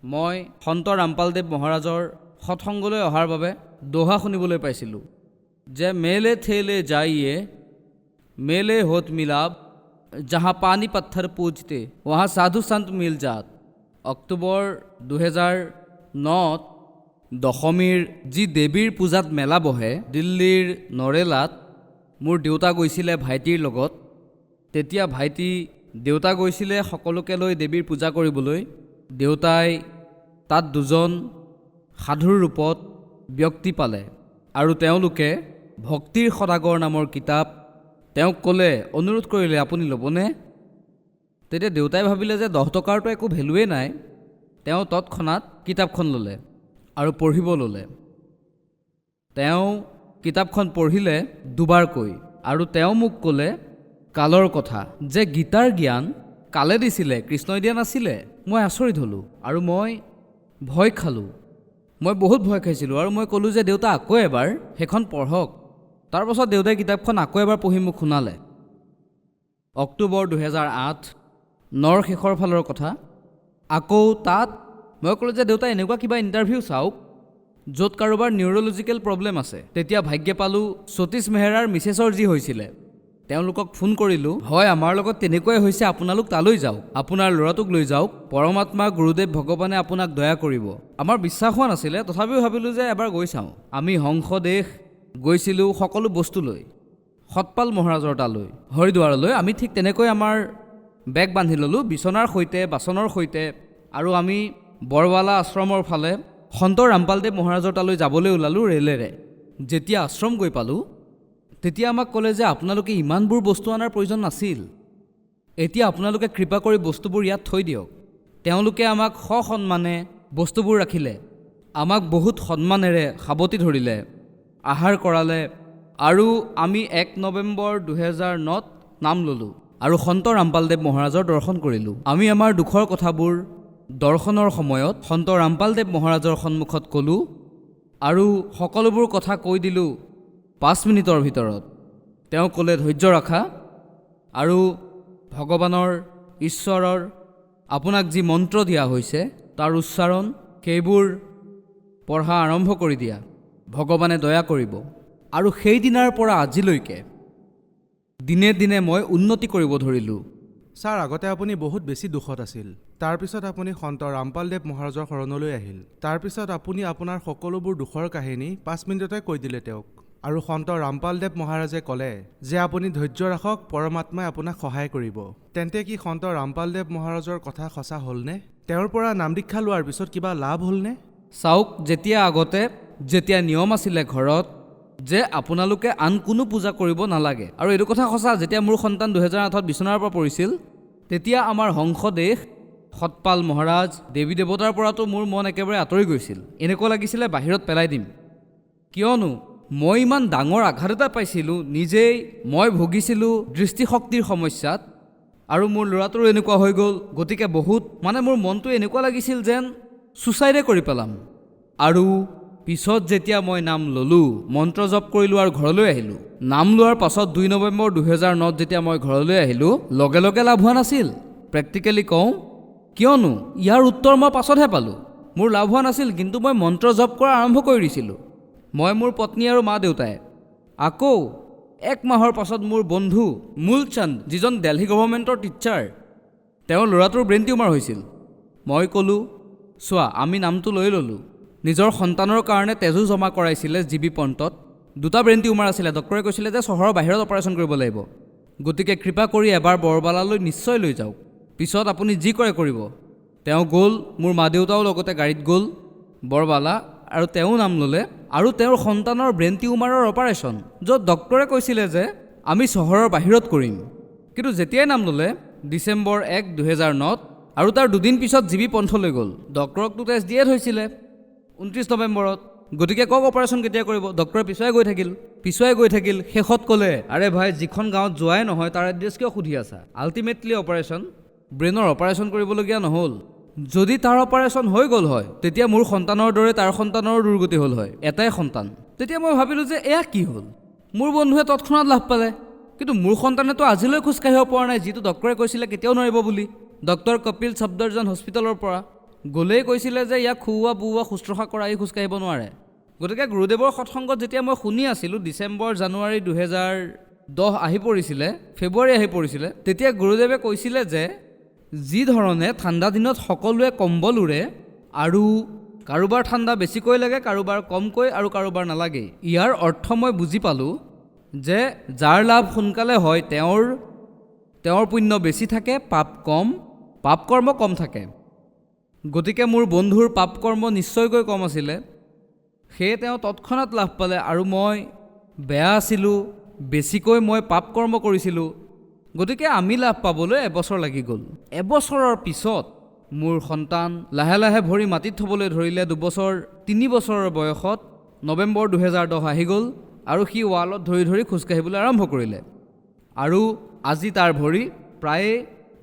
মই সন্ত ৰামপালদেৱ মহাৰাজৰ সৎসংগলৈ অহাৰ বাবে দোহা শুনিবলৈ পাইছিলোঁ যে মেলে থেলে যাইয়ে মেলে হোত মিলাপ जहाँ पानी पत्थर पूजते वहाँ साधु संत मिल जात। অক্টোবৰ 2009 দশমীৰ যি দেৱীৰ পূজাত মেলা বহে দিল্লীৰ নৰেলাত মোৰ দেউতা গৈছিলে ভাইটিৰ লগত। তেতিয়া দেউতা গৈছিলে সকলোকে লৈ দেৱীৰ পূজা কৰিবলৈ। দেউতাই তাত দুজন সাধুৰ ৰূপত ব্যক্তি পালে আৰু তেওঁলোকে ভক্তিৰ সদাগৰ নামৰ কিতাপ তেওঁক ক'লে, অনুৰোধ কৰিলে আপুনি ল'বনে? তেতিয়া দেউতাই ভাবিলে যে 10 টকাৰতো একো ভেলুৱেই নাই। তেওঁ তৎক্ষণাত কিতাপখন ল'লে আৰু পঢ়িব ল'লে। তেওঁ কিতাপখন পঢ়িলে দুবাৰকৈ আৰু তেওঁ মোক ক'লে কালৰ কথা, যে গীতাৰ জ্ঞান কালে দিছিলে, কৃষ্ণই দিয়া নাছিলে। মই আচৰিত হ'লোঁ আৰু মই ভয় খালোঁ। মই বহুত ভয় খাইছিলোঁ আৰু মই ক'লোঁ যে দেউতা আকৌ এবাৰ সেইখন পঢ়ক। তাৰপাছত দেউতাই কিতাপখন আকৌ এবাৰ পঢ়ি মোক শুনালে। অক্টোবৰ 2008 নৰ শেষৰ ফালৰ কথা। আকৌ তাত মই ক'লোঁ যে দেউতা এনেকুৱা কিবা ইণ্টাৰভিউ চাওক য'ত কাৰোবাৰ নিউৰলজিকেল প্ৰব্লেম আছে। তেতিয়া ভাগ্যে পালোঁ সতীশ মেহৰাৰ মিছেছৰ যি হৈছিলে, তেওঁলোকক ফোন কৰিলোঁ, হয় আমাৰ লগত তেনেকুৱাই হৈছে, আপোনালোক তালৈ যাওক, আপোনাৰ ল'ৰাটোক লৈ যাওক, পৰমাত্মা গুৰুদেৱ ভগৱানে আপোনাক দয়া কৰিব। আমাৰ বিশ্বাস হোৱা নাছিলে, তথাপিও ভাবিলোঁ যে এবাৰ গৈ চাওঁ। আমি হংসদেশ গৈছিলোঁ সকলো বস্তু লৈ, সতপাল মহাৰাজৰ তালৈ, হৰিদ্বাৰলৈ। আমি ঠিক তেনেকৈ আমাৰ বেগ বান্ধি ল'লোঁ বিচনাৰ সৈতে, বাচনৰ সৈতে, আৰু আমি বৰৱালা আশ্ৰমৰ ফালে সন্ত ৰামপালদেৱ মহাৰাজৰ তালৈ যাবলৈ ওলালোঁ ৰেলেৰে। যেতিয়া আশ্ৰম গৈ পালোঁ তেতিয়া আমাক ক'লে যে আপোনালোকে ইমানবোৰ বস্তু অনাৰ প্ৰয়োজন নাছিল, এতিয়া আপোনালোকে কৃপা কৰি বস্তুবোৰ ইয়াত থৈ দিয়ক। তেওঁলোকে আমাক সসন্মানে বস্তুবোৰ ৰাখিলে, আমাক বহুত সন্মানেৰে সাৱটি ধৰিলে, আহাৰ কৰালে আৰু আমি 1 নৱেম্বৰ 2009 নাম ল'লোঁ আৰু সন্ত ৰামপালদেৱ মহাৰাজৰ দৰ্শন কৰিলোঁ। আমি আমাৰ দুখৰ কথাবোৰ দৰ্শনৰ সময়ত সন্ত ৰামপালদেৱ মহাৰাজৰ সন্মুখত ক'লোঁ আৰু সকলোবোৰ কথা কৈ দিলোঁ 5 মিনিটৰ ভিতৰত। তেওঁ ক'লে ধৈৰ্য ৰাখা আৰু ভগৱানৰ ঈশ্বৰৰ আপোনাক যি মন্ত্ৰ দিয়া হৈছে তাৰ উচ্চাৰণ সেইবোৰ পঢ়া আৰম্ভ কৰি দিয়া, ভগৱানে দয়া কৰিব। আৰু সেইদিনাৰ পৰা আজিলৈকে দিনে দিনে মই উন্নতি কৰিব ধৰিলোঁ। ছাৰ, আগতে আপুনি বহুত বেছি দুখত আছিল। তাৰপিছত আপুনি সন্ত ৰামপালদেৱ মহাৰাজৰ শৰণলৈ আহিল। তাৰপিছত আপুনি আপোনাৰ সকলোবোৰ দুখৰ কাহিনী 5 মিনিটতে কৈ দিলে তেওঁক। আৰু সন্ত ৰামপালদেৱ মহাৰাজে ক'লে যে আপুনি ধৈৰ্য ৰাখক, পৰমাত্মাই আপোনাক সহায় কৰিব। তেন্তে কি সন্ত ৰামপালদেৱ মহাৰাজৰ কথা সঁচা হ'লনে? তেওঁৰ পৰা নাম দীক্ষা লোৱাৰ পিছত কিবা লাভ হ'লনে? চাওক, যেতিয়া নিয়ম আছিলে ঘৰত যে আপোনালোকে আন কোনো পূজা কৰিব নালাগে, আৰু এইটো কথা সঁচা, যেতিয়া মোৰ সন্তান 2008 বিচনাৰ পৰা পৰিছিল তেতিয়া আমাৰ হংসদেশ, সতপাল মহাৰাজ, দেৱী দেৱতাৰ পৰাতো মোৰ মন একেবাৰে আঁতৰি গৈছিল। এনেকুৱা লাগিছিলে বাহিৰত পেলাই দিম, কিয়নো মই ইমান ডাঙৰ আঘাত এটা পাইছিলোঁ, নিজেই মই ভুগিছিলোঁ দৃষ্টিশক্তিৰ সমস্যাত, আৰু মোৰ ল'ৰাটোৰো এনেকুৱা হৈ গ'ল। গতিকে মোৰ মনটো এনেকুৱা লাগিছিল যেন ছুচাইডে কৰি পেলাম। আৰু পিছত যেতিয়া মই নাম ল'লোঁ, মন্ত্ৰ জপ কৰিলোঁ আৰু ঘৰলৈ আহিলোঁ। নাম লোৱাৰ পাছত 2 নৱেম্বৰ 2009 যেতিয়া মই ঘৰলৈ আহিলোঁ, লগে লগে লাভ হোৱা নাছিল। প্ৰেক্টিকেলি কওঁ, কিয়নো ইয়াৰ উত্তৰ মই পাছতহে পালোঁ। মোৰ লাভ হোৱা নাছিল, কিন্তু মই মন্ত্ৰ জপ কৰা আৰম্ভ কৰি দিছিলোঁ। মই, মোৰ পত্নী আৰু মা দেউতাই। আকৌ 1 মাহৰ পাছত মোৰ বন্ধু মূলচন্দ, যিজন দিল্লী গভৰ্ণমেণ্টৰ টিচাৰ, তেওঁৰ ল'ৰাটোৰ ব্ৰেইন টিউমাৰ হৈছিল। মই ক'লোঁ, চোৱা, আমি নামটো লৈ ল'লোঁ। নিজৰ সন্তানৰ কাৰণে তেজো জমা কৰাইছিলে জিবি পণ্টত। 2টা ব্ৰেইন টিউমাৰ আছিলে। ডক্টৰে কৈছিলে যে চহৰৰ বাহিৰত অপাৰেশ্যন কৰিব লাগিব। গতিকে কৃপা কৰি এবাৰ বৰবালালৈ নিশ্চয় লৈ যাওক, পিছত আপুনি যি কৰে কৰিব। তেওঁ গ'ল, মোৰ মা দেউতাও লগতে গাড়ীত গ'ল বৰবালা, আৰু তেওঁ নাম ল'লে। আৰু তেওঁৰ সন্তানৰ ব্ৰেইন টিউমাৰৰ অপাৰেশ্যন, য'ত ডক্টৰে কৈছিলে যে আমি চহৰৰ বাহিৰত কৰিম। কিন্তু যেতিয়াই নাম ল'লে ডিচেম্বৰ 1, 2009, আৰু তাৰ 2 দিন পিছত জিবি পন্থলৈ গ'ল। ডক্টৰকতো টেষ্ট দিয়ে থৈছিলে 29 নৱেম্বৰত। গতিকে কওক অপাৰেশ্যন কেতিয়া কৰিব? ডক্টৰে পিছুৱাই গৈ থাকিল। শেষত ক'লে, আৰে ভাই, যিখন গাঁৱত যোৱাই নহয় তাৰ এড্ৰেছ কিয় সুধি আছা? আল্টিমেটলি ব্ৰেইনৰ অপাৰেশ্যন কৰিবলগীয়া নহ'ল। যদি তাৰ অপাৰেশ্যন হৈ গ'ল হয়, তেতিয়া মোৰ সন্তানৰ দৰে তাৰ সন্তানৰো দুৰ্গতি হ'ল হয়, এটাই সন্তান। তেতিয়া মই ভাবিলোঁ যে এয়া কি হ'ল? মোৰ বন্ধুৱে তৎক্ষণাত লাভ পালে, কিন্তু মোৰ সন্তানেতো আজিলৈ খোজকাঢ়িব পৰা নাই, যিটো ডক্টৰে কৈছিলে কেতিয়াও নোৱাৰিব বুলি। ডক্টৰ কপিল ছফদৰজন হস্পিটেলৰ পৰা। গ'লেই কৈছিলে যে ইয়াক খুওৱা বুওৱা শুশ্ৰূষা কৰা, ই খোজকাঢ়িব নোৱাৰে। গতিকে গুৰুদেৱৰ সৎসংগত যেতিয়া মই শুনি আছিলোঁ, ডিচেম্বৰ জানুৱাৰী 2010 আহি পৰিছিলে, ফেব্ৰুৱাৰী আহি পৰিছিলে, তেতিয়া গুৰুদেৱে কৈছিলে যে যি ধৰণে ঠাণ্ডা দিনত সকলোৱে কম্বল উৰে আৰু কাৰোবাৰ ঠাণ্ডা বেছিকৈ লাগে, কাৰোবাৰ কমকৈ আৰু কাৰোবাৰ নালাগে। ইয়াৰ অৰ্থ মই বুজি পালোঁ যে যাৰ লাভ সোনকালে হয় তেওঁৰ পুণ্য বেছি থাকে, পাপ কৰ্ম কম থাকে। গতিকে মোৰ বন্ধুৰ পাপ কৰ্ম নিশ্চয়কৈ কম আছিলে, সেয়ে তেওঁ তৎক্ষণাত লাভ পালে। আৰু মই বেয়া আছিলোঁ, বেছিকৈ মই পাপ কৰ্ম কৰিছিলোঁ। গতিকে আমি লাভ পাবলৈ এবছৰ লাগি গ'ল। এবছৰৰ পিছত মোৰ সন্তান লাহে লাহে ভৰি মাটিত থ'বলৈ ধৰিলে। 3 বছৰৰ বয়সত নৱেম্বৰ 2010 আহি গ'ল আৰু সি ৱালত ধৰি ধৰি খোজকাঢ়িবলৈ আৰম্ভ কৰিলে। আৰু আজি তাৰ ভৰি প্ৰায়ে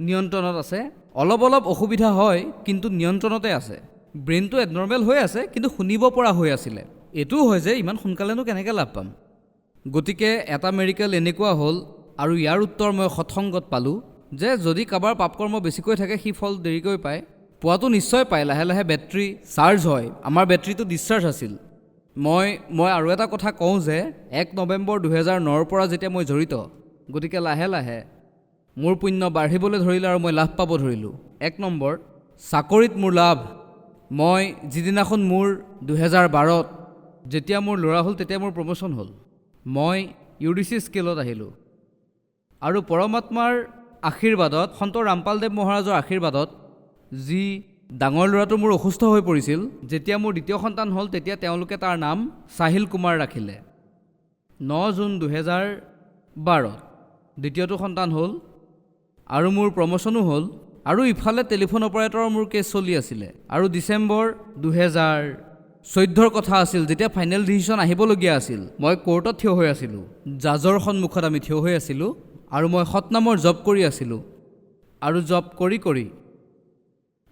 নিয়ন্ত্ৰণত আছে। অলপ অলপ অসুবিধা হয়, কিন্তু নিয়ন্ত্ৰণতে আছে। ব্ৰেইনটো এবনৰ্মেল হৈ আছে, কিন্তু শুনিব পৰা হৈ আছিলে। এইটোও হয় যে ইমান সোনকালেনো কেনেকৈ লাভ পাম। গতিকে এটা মেডিকেল এনেকুৱা হ'ল, আৰু ইয়াৰ উত্তৰ মই সৎসংগত পালোঁ যে যদি কাৰোবাৰ পাপকৰ্ম বেছিকৈ থাকে সি ফল দেৰিকৈ পায়। পোৱাটো নিশ্চয় পায়, লাহে লাহে বেটাৰী চাৰ্জ হয়। আমাৰ বেটাৰীটো ডিছচাৰ্জ আছিল। মই আৰু এটা কথা কওঁ যে 1 নৱেম্বৰ 2009ৰ পৰা যেতিয়া মই জড়িত, গতিকে লাহে লাহে মোৰ পুণ্য বাঢ়িবলৈ ধৰিলে আৰু মই লাভ পাব ধৰিলোঁ। 1 নম্বৰ, চাকৰিত মোৰ লাভ। মই যিদিনাখন মোৰ 2012ত যেতিয়া মোৰ ল'ৰা হ'ল, তেতিয়া মোৰ প্ৰমোশ্যন হ'ল। মই UDC স্কেলত আহিলোঁ আৰু পৰমাত্মাৰ আশীৰ্বাদত, সন্ত ৰামপালদেৱ মহাৰাজৰ আশীৰ্বাদত, যি ডাঙৰ ল'ৰাটো মোৰ অসুস্থ হৈ পৰিছিল, যেতিয়া মোৰ দ্বিতীয় সন্তান হ'ল, তেতিয়া তেওঁলোকে তাৰ নাম চাহিল কুমাৰ ৰাখিলে। 9 জুন 2012 দ্বিতীয়টো সন্তান হ'ল আৰু মোৰ প্ৰমোশ্যনো হ'ল। আৰু ইফালে টেলিফোন অপাৰেটৰৰ মোৰ কেছ চলি আছিলে। আৰু ডিচেম্বৰ 2014ৰ কথা আছিল, যেতিয়া ফাইনেল ডিচিশ্যন আহিবলগীয়া আছিল। মই কোৰ্টত থিয় হৈ আছিলোঁ, জাজৰ সন্মুখত আমি থিয় হৈ আছিলোঁ, আৰু মই সৎনামৰ জব কৰি আছিলোঁ। আৰু জব কৰি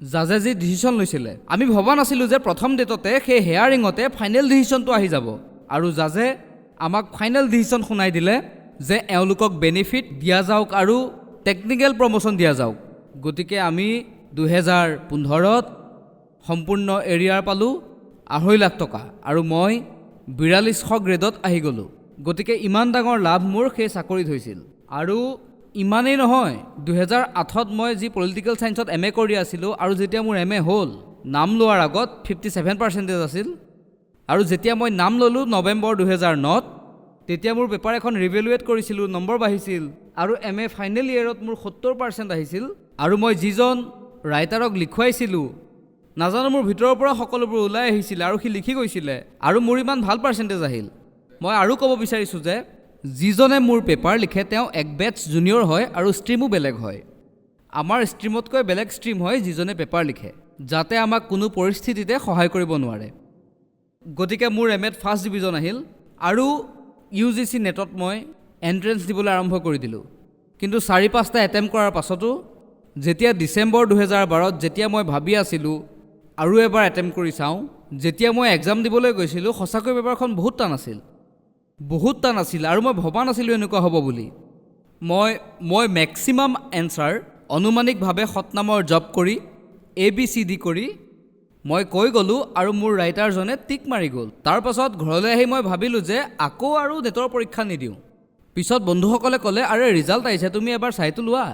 জাজে যি ডিচিশ্যন লৈছিলে, আমি ভবা নাছিলোঁ যে প্ৰথম ডেটতে সেই হেয়াৰিঙতে ফাইনেল ডিচিশ্যনটো আহি যাব। আৰু জাজে আমাক ফাইনেল ডিচিশ্যন শুনাই দিলে যে এওঁলোকক বেনিফিট দিয়া যাওক আৰু টেকনিকেল প্ৰমোশ্যন দিয়া যাওক। গতিকে আমি 2015ত সম্পূৰ্ণ এৰিয়াৰ পালোঁ 2.5 লাখ টকা, আৰু মই 4200 গ্ৰেডত আহি গ'লোঁ। গতিকে ইমান ডাঙৰ লাভ মোৰ সেই চাকৰিত হৈছিল। আৰু ইমানেই নহয়, 2008ত মই যি পলিটিকেল ছায়েন্সত MA কৰি আছিলোঁ, আৰু যেতিয়া মোৰ MA হ'ল, নাম লোৱাৰ আগত 57% আছিল। আৰু যেতিয়া মই নাম ল'লোঁ নৱেম্বৰ 2009ত, তেতিয়া মোৰ পেপাৰ এখন ৰিভেলুৱেট কৰিছিলোঁ, নম্বৰ বাঢ়িছিল। আৰু MA ফাইনেল ইয়েৰত মোৰ 70% আহিছিল। আৰু মই যিজন ৰাইটাৰক লিখুৱাইছিলোঁ, নাজানো মোৰ ভিতৰৰ পৰা সকলোবোৰ ওলাই আহিছিলে, আৰু সি লিখি গৈছিলে, আৰু মোৰ ইমান ভাল পাৰ্চেণ্টেজ আহিল। মই আৰু ক'ব বিচাৰিছোঁ যে যিজনে মোৰ পেপাৰ লিখে তেওঁ 1 বেটছ জুনিয়ৰ হয়, আৰু ষ্ট্ৰীমো বেলেগ হয়। আমাৰ ষ্ট্ৰীমতকৈ বেলেগ ষ্ট্ৰীম হয় যিজনে পেপাৰ লিখে, যাতে আমাক কোনো পৰিস্থিতিতে সহায় কৰিব নোৱাৰে। গতিকে মোৰ MAত ফাৰ্ষ্ট ডিভিজন আহিল, আৰু UGC নেটত মই এণ্ট্ৰেঞ্চ দিবলৈ আৰম্ভ কৰি দিলোঁ। কিন্তু 4-5টা এটেম্প কৰাৰ পাছতো, যেতিয়া ডিচেম্বৰ 2012ত যেতিয়া মই ভাবি আছিলোঁ আৰু এবাৰ এটেম্প কৰি চাওঁ, যেতিয়া মই এক্সাম দিবলৈ গৈছিলোঁ, সঁচাকৈ পেপাৰখন বহুত টান আছিল, আৰু মই ভবা নাছিলোঁ এনেকুৱা হ'ব বুলি। মই মেক্সিমাম এনচাৰ অনুমানিকভাৱে সৎনামৰ জব কৰি ABCD কৰি মই কৈ গ'লোঁ, আৰু মোৰ ৰাইটাৰজনে টিক মাৰি গ'ল। তাৰ পাছত ঘৰলৈ আহি মই ভাবিলোঁ যে আকৌ আৰু নেটৰ পৰীক্ষা নিদিওঁ। পিছত বন্ধুসকলে ক'লে, আৰে ৰিজাল্ট আহিছে, তুমি এবাৰ চাইটো লোৱা।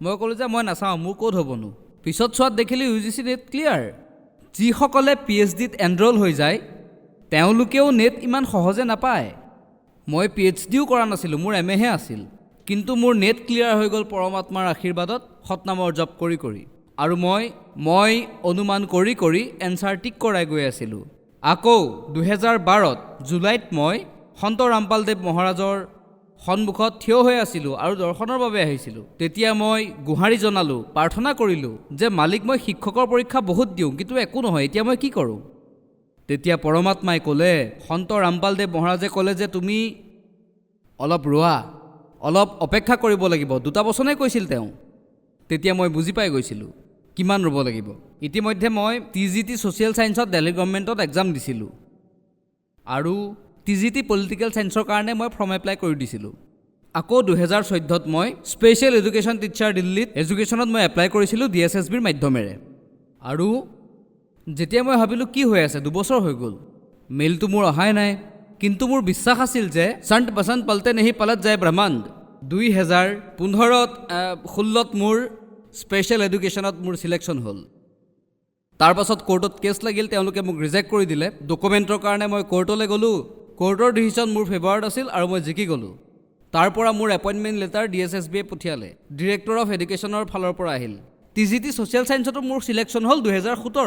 মই ক'লোঁ যে মই নাচাওঁ, মোৰ ক'ত হ'বনো। পিছত চোৱাত দেখিলোঁ UGC নেট ক্লিয়াৰ। যিসকলে PhDত এনৰোল হৈ যায়, তেওঁলোকেও নেট ইমান সহজে নাপায়। মই PhDও কৰা নাছিলোঁ, মোৰ MAহে আছিল, কিন্তু মোৰ নেট ক্লিয়াৰ হৈ গ'ল পৰমাত্মাৰ আশীৰ্বাদত, সৎনামৰ জব কৰি। আৰু মই অনুমান কৰি এনচাৰ টিক কৰাই গৈ আছিলোঁ। আকৌ 2012ত জুলাইত মই সন্ত ৰামপালদেৱ মহাৰাজৰ সন্মুখত থিয় হৈ আছিলোঁ আৰু দৰ্শনৰ বাবে আহিছিলোঁ। তেতিয়া মই গুহাৰি জনালোঁ, প্ৰাৰ্থনা কৰিলোঁ যে মালিক, মই শিক্ষকৰ পৰীক্ষা বহুত দিওঁ, কিন্তু একো নহয়, এতিয়া মই কি কৰোঁ? তেতিয়া পৰমাত্মাই ক'লে, সন্ত ৰামপালদেৱ মহাৰাজে ক'লে যে তুমি অলপ ৰোৱা, অলপ অপেক্ষা কৰিব লাগিব। 2টা বচনেই কৈছিল তেওঁ। তেতিয়া মই বুজি পাই গৈছিলোঁ কিমান ৰ'ব লাগিব। ইতিমধ্যে মই TGT ছ'চিয়েল ছায়েন্সত দিল্লী গভৰ্ণমেণ্টত এক্সাম দিছিলোঁ, আৰু TGT পলিটিকেল ছায়েন্সৰ কাৰণে মই ফৰ্ম এপ্লাই কৰি দিছিলোঁ। আকৌ 2014ত মই স্পেচিয়েল এডুকেশ্যন টিচাৰ দিল্লীত এডুকেশ্যনত মই এপ্লাই কৰিছিলোঁ DSSBৰ মাধ্যমেৰে। আৰু যেতিয়া মই ভাবিলোঁ কি হৈ আছে, 2 বছৰ হৈ গ'ল, মেইলটো মোৰ অহাই নাই, কিন্তু মোৰ বিশ্বাস আছিল যে সন্ত বসন্ত পলতে নেহি পলট যায় ব্ৰহ্মাণ্ড। 2016ত মোৰ স্পেচিয়েল এডুকেশ্যনত মোৰ ছিলেকশ্যন হ'ল। তাৰ পাছত কোৰ্টত কেছ লাগিল, তেওঁলোকে মোক ৰিজেক্ট কৰি দিলে। ডকুমেণ্টৰ কাৰণে মই কোৰ্টলৈ গ'লোঁ, কোৰ্টৰ ডিচিশ্যন মোৰ ফেভাৰত আছিল আৰু মই জিকি গ'লোঁ। তাৰ পৰা মোৰ এপইণ্টমেণ্ট লেটাৰ DSSBয়ে পঠিয়ালে, ডিৰেক্টৰ অফ এডুকেশ্যনৰ ফালৰ পৰা আহিল। TGT ছ'চিয়েল ছায়েন্সতো মোৰ ছিলেকশ্যন হ'ল 2017ত,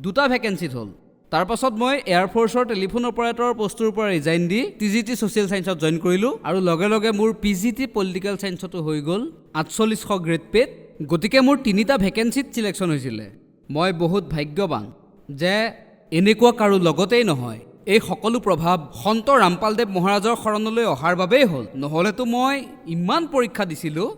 2টা ভেকেঞ্চিত হ'ল। তাৰ পাছত মই এয়াৰফ'ৰ্চৰ টেলিফোন অপাৰেটৰৰ পষ্টটোৰ পৰা ৰিজাইন দি TGT ছ'চিয়েল ছায়েন্সত জইন কৰিলোঁ আৰু লগে লগে মোৰ PGT পলিটিকেল ছায়েন্সতো হৈ গ'ল 4800 গ্ৰেড পেড। গতিকে মোৰ 3টা ভেকেঞ্চিত ছিলেকশ্যন হৈছিলে। মই বহুত ভাগ্যৱান যে এনেকুৱা কাৰো লগতেই নহয়, এই সকলো প্ৰভাৱ সন্ত ৰামপালদেৱ মহাৰাজৰ শৰণলৈ অহাৰ বাবেই হ'ল। নহ'লেতো মই ইমান পৰীক্ষা দিছিলোঁ,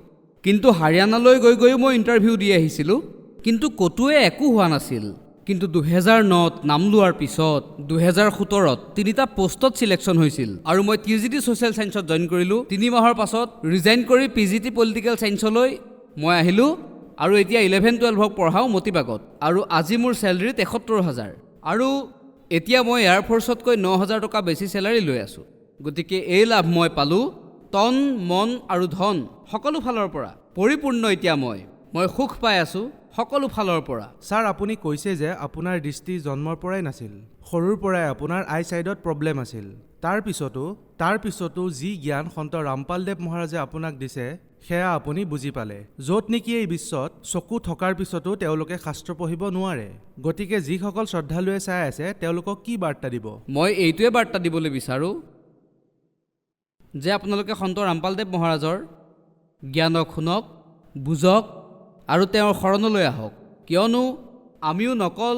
কিন্তু হাৰিয়ানালৈ গৈও মই ইণ্টাৰভিউ দি আহিছিলোঁ, কিন্তু ক'তোৱে একো হোৱা নাছিল। কিন্তু 2009ত নাম লোৱাৰ পিছত 2017ত 3টা পোষ্টত ছিলেকশ্যন হৈছিল আৰু মই TGT ছ'চিয়েল ছায়েন্সত জইন কৰিলোঁ। 3 মাহৰ পাছত ৰিজাইন কৰি PGT পলিটিকেল ছায়েন্সলৈ মই আহিলোঁ আৰু এতিয়া 11-12ক পঢ়াওঁ মতিবাগত। আৰু আজি মোৰ চেলাৰী 73,000 আৰু এতিয়া মই এয়াৰফ'ৰ্চতকৈ 9,000 টকা বেছি চেলাৰী লৈ আছোঁ। গতিকে এই লাভ মই পালোঁ তন মন আৰু ধন সকলো ফালৰ পৰা পৰিপূৰ্ণ। এতিয়া মই সুখ পাই আছোঁ সকলো ফালৰ পৰা। ছাৰ, আপুনি কৈছে যে আপোনাৰ দৃষ্টি জন্মৰ পৰাই নাছিল, সৰুৰ পৰাই আপোনাৰ আই চাইডত প্ৰব্লেম আছিল। তাৰ পিছতো যি জ্ঞান সন্ত ৰামপালদেৱ মহাৰাজে আপোনাক দিছে সেয়া আপুনি বুজি পালে, য'ত নেকি এই বিশ্বত চকু থকাৰ পিছতো তেওঁলোকে শাস্ত্ৰ পঢ়িব নোৱাৰে। গতিকে যিসকল শ্ৰদ্ধালুৱে চাই আছে তেওঁলোকক কি বাৰ্তা দিব? মই এইটোৱে বাৰ্তা দিবলৈ বিচাৰোঁ যে আপোনালোকে সন্ত ৰামপালদেৱ মহাৰাজৰ জ্ঞানক শুনক, বুজক আৰু তেওঁৰ শৰণলৈ আহক। কিয়নো আমিও নকল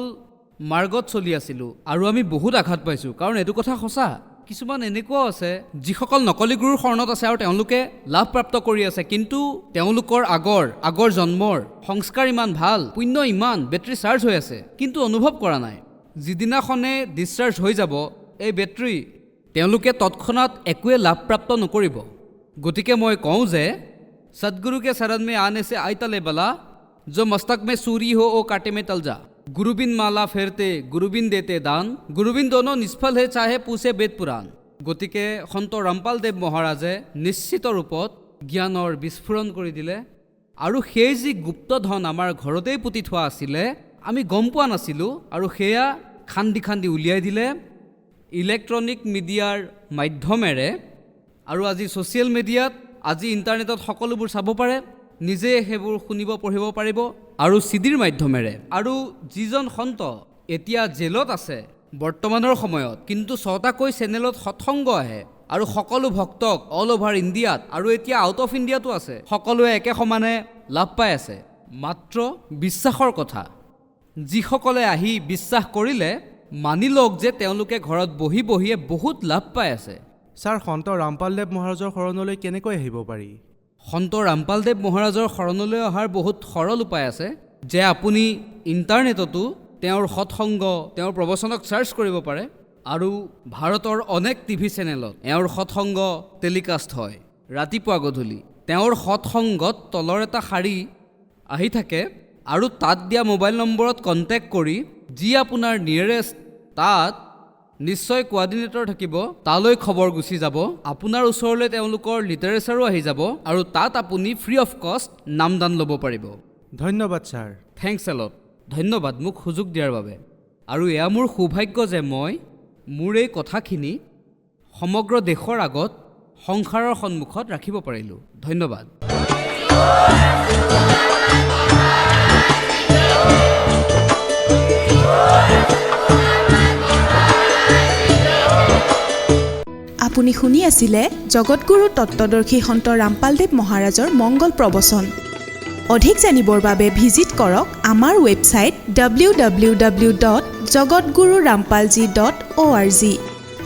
মাৰ্গত চলি আছিলোঁ আৰু আমি বহুত আঘাত পাইছোঁ। কাৰণ এইটো কথা সঁচা, কিছুমান এনেকুৱাও আছে যিসকল নকলি গুৰুৰ শৰণত আছে আৰু তেওঁলোকে লাভপ্ৰাপ্ত কৰি আছে, কিন্তু তেওঁলোকৰ আগৰ জন্মৰ সংস্কাৰ ইমান ভাল, পুণ্য ইমান, বেটাৰী চাৰ্জ হৈ আছে, কিন্তু অনুভৱ কৰা নাই। যিদিনাখনে ডিছচাৰ্জ হৈ যাব এই বেটাৰী, তেওঁলোকে তৎক্ষণাত একোৱে লাভপ্ৰাপ্ত নকৰিব। গতিকে মই কওঁ যে सदगुरु के शरण में आने से आई तले बला, जो मस्तक में सूरी हो ओ काटे में तल जा। गुरुबिन माला फेरते गुरुबिन देते दान, गुरुबिन दोनों निष्फल है चाहे पूछे वेद पुराण। गतिके सন্ত ৰামপালদেৱ মহাৰাজে নিশ্চিত ৰূপত জ্ঞানৰ বিস্ফোৰণ কৰি দিলে আৰু সেই যি গুপ্ত ধন আমাৰ ঘৰতেই পুতি থোৱা আছিলে আমি গম পোৱা নাছিলোঁ আৰু সেয়া খান্দি উলিয়াই দিলে ইলেক্ট্ৰনিক মিডিয়াৰ মাধ্যমেৰে। আৰু আজি ছ'চিয়েল মিডিয়াত, আজি ইণ্টাৰনেটত সকলোবোৰ চাব পাৰে, নিজে সেইবোৰ শুনিব পঢ়িব পাৰিব আৰু চিডিৰ মাধ্যমেৰে। আৰু যিজন সন্ত এতিয়া জেলত আছে বৰ্তমানৰ সময়ত, কিন্তু 6টাকৈ চেনেলত সৎসংগ আহে আৰু সকলো ভক্তক অল অভাৰ ইণ্ডিয়াত আৰু এতিয়া আউট অফ ইণ্ডিয়াতো আছে, সকলোৱে একে সমানে লাভ পাই আছে। মাত্ৰ বিশ্বাসৰ কথা। যিসকলে আহি বিশ্বাস কৰিলে মানি লওক যে তেওঁলোকে ঘৰত বহিয়ে বহুত লাভ পাই আছে। ছাৰ, সন্ত ৰামপালদেৱ মহাৰাজৰ শৰণলৈ কেনেকৈ আহিব পাৰি? সন্ত ৰামপালদেৱ মহাৰাজৰ শৰণলৈ অহাৰ বহুত সৰল উপায় আছে, যে আপুনি ইণ্টাৰনেটতো তেওঁৰ সৎসংগ, তেওঁৰ প্ৰবচনক চাৰ্চ কৰিব পাৰে আৰু ভাৰতৰ অনেক টিভি চেনেলত এওঁৰ সৎসংগ টেলিকাষ্ট হয় ৰাতিপুৱা গধূলি। তেওঁৰ সৎসংগত তলৰ এটা শাৰী আহি থাকে আৰু তাত দিয়া মোবাইল নম্বৰত কণ্টেক্ট কৰি যি আপোনাৰ নিয়েৰেষ্ট তাত নিশ্চয় কোৱাৰ্ডিনেটৰ থাকিব, তালৈ খবৰ গুচি যাব। আপোনাৰ ওচৰলৈ তেওঁলোকৰ লিটাৰেচাৰো আহি যাব আৰু তাত আপুনি ফ্ৰী অফ কষ্ট নামদান ল'ব পাৰিব। ধন্যবাদ ছাৰ। Thanks allot. ধন্যবাদ মোক সুযোগ দিয়াৰ বাবে। আৰু এয়া মোৰ সৌভাগ্য যে মই মোৰ এই কথাখিনি সমগ্ৰ দেশৰ আগত সংসাৰৰ সন্মুখত ৰাখিব পাৰিলোঁ। ধন্যবাদ। আপুনি শুনি আছিলে জগতগুৰু তত্ত্বদৰ্শী সন্ত ৰামপালদেৱ মহাৰাজৰ মংগল প্ৰবচন। অধিক জানিবৰ বাবে ভিজিট কৰক আমাৰ ৱেবছাইট www.jagatgururampalji.org।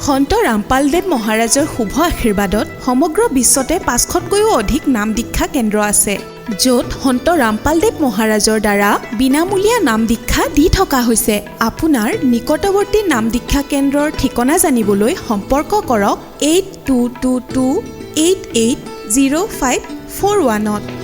সন্ত ৰামপালদেৱ মহাৰাজৰ শুভ আশীৰ্বাদত সমগ্ৰ বিশ্বতে 500তকৈও অধিক নাম দীক্ষা কেন্দ্ৰ আছে, য'ত সন্ত ৰামপালদেৱ মহাৰাজৰ দ্বাৰা বিনামূলীয়া নাম দীক্ষা দি থকা হৈছে। আপোনাৰ নিকটৱৰ্তী নাম দীক্ষা কেন্দ্ৰৰ ঠিকনা জানিবলৈ সম্পৰ্ক কৰক 822288 0541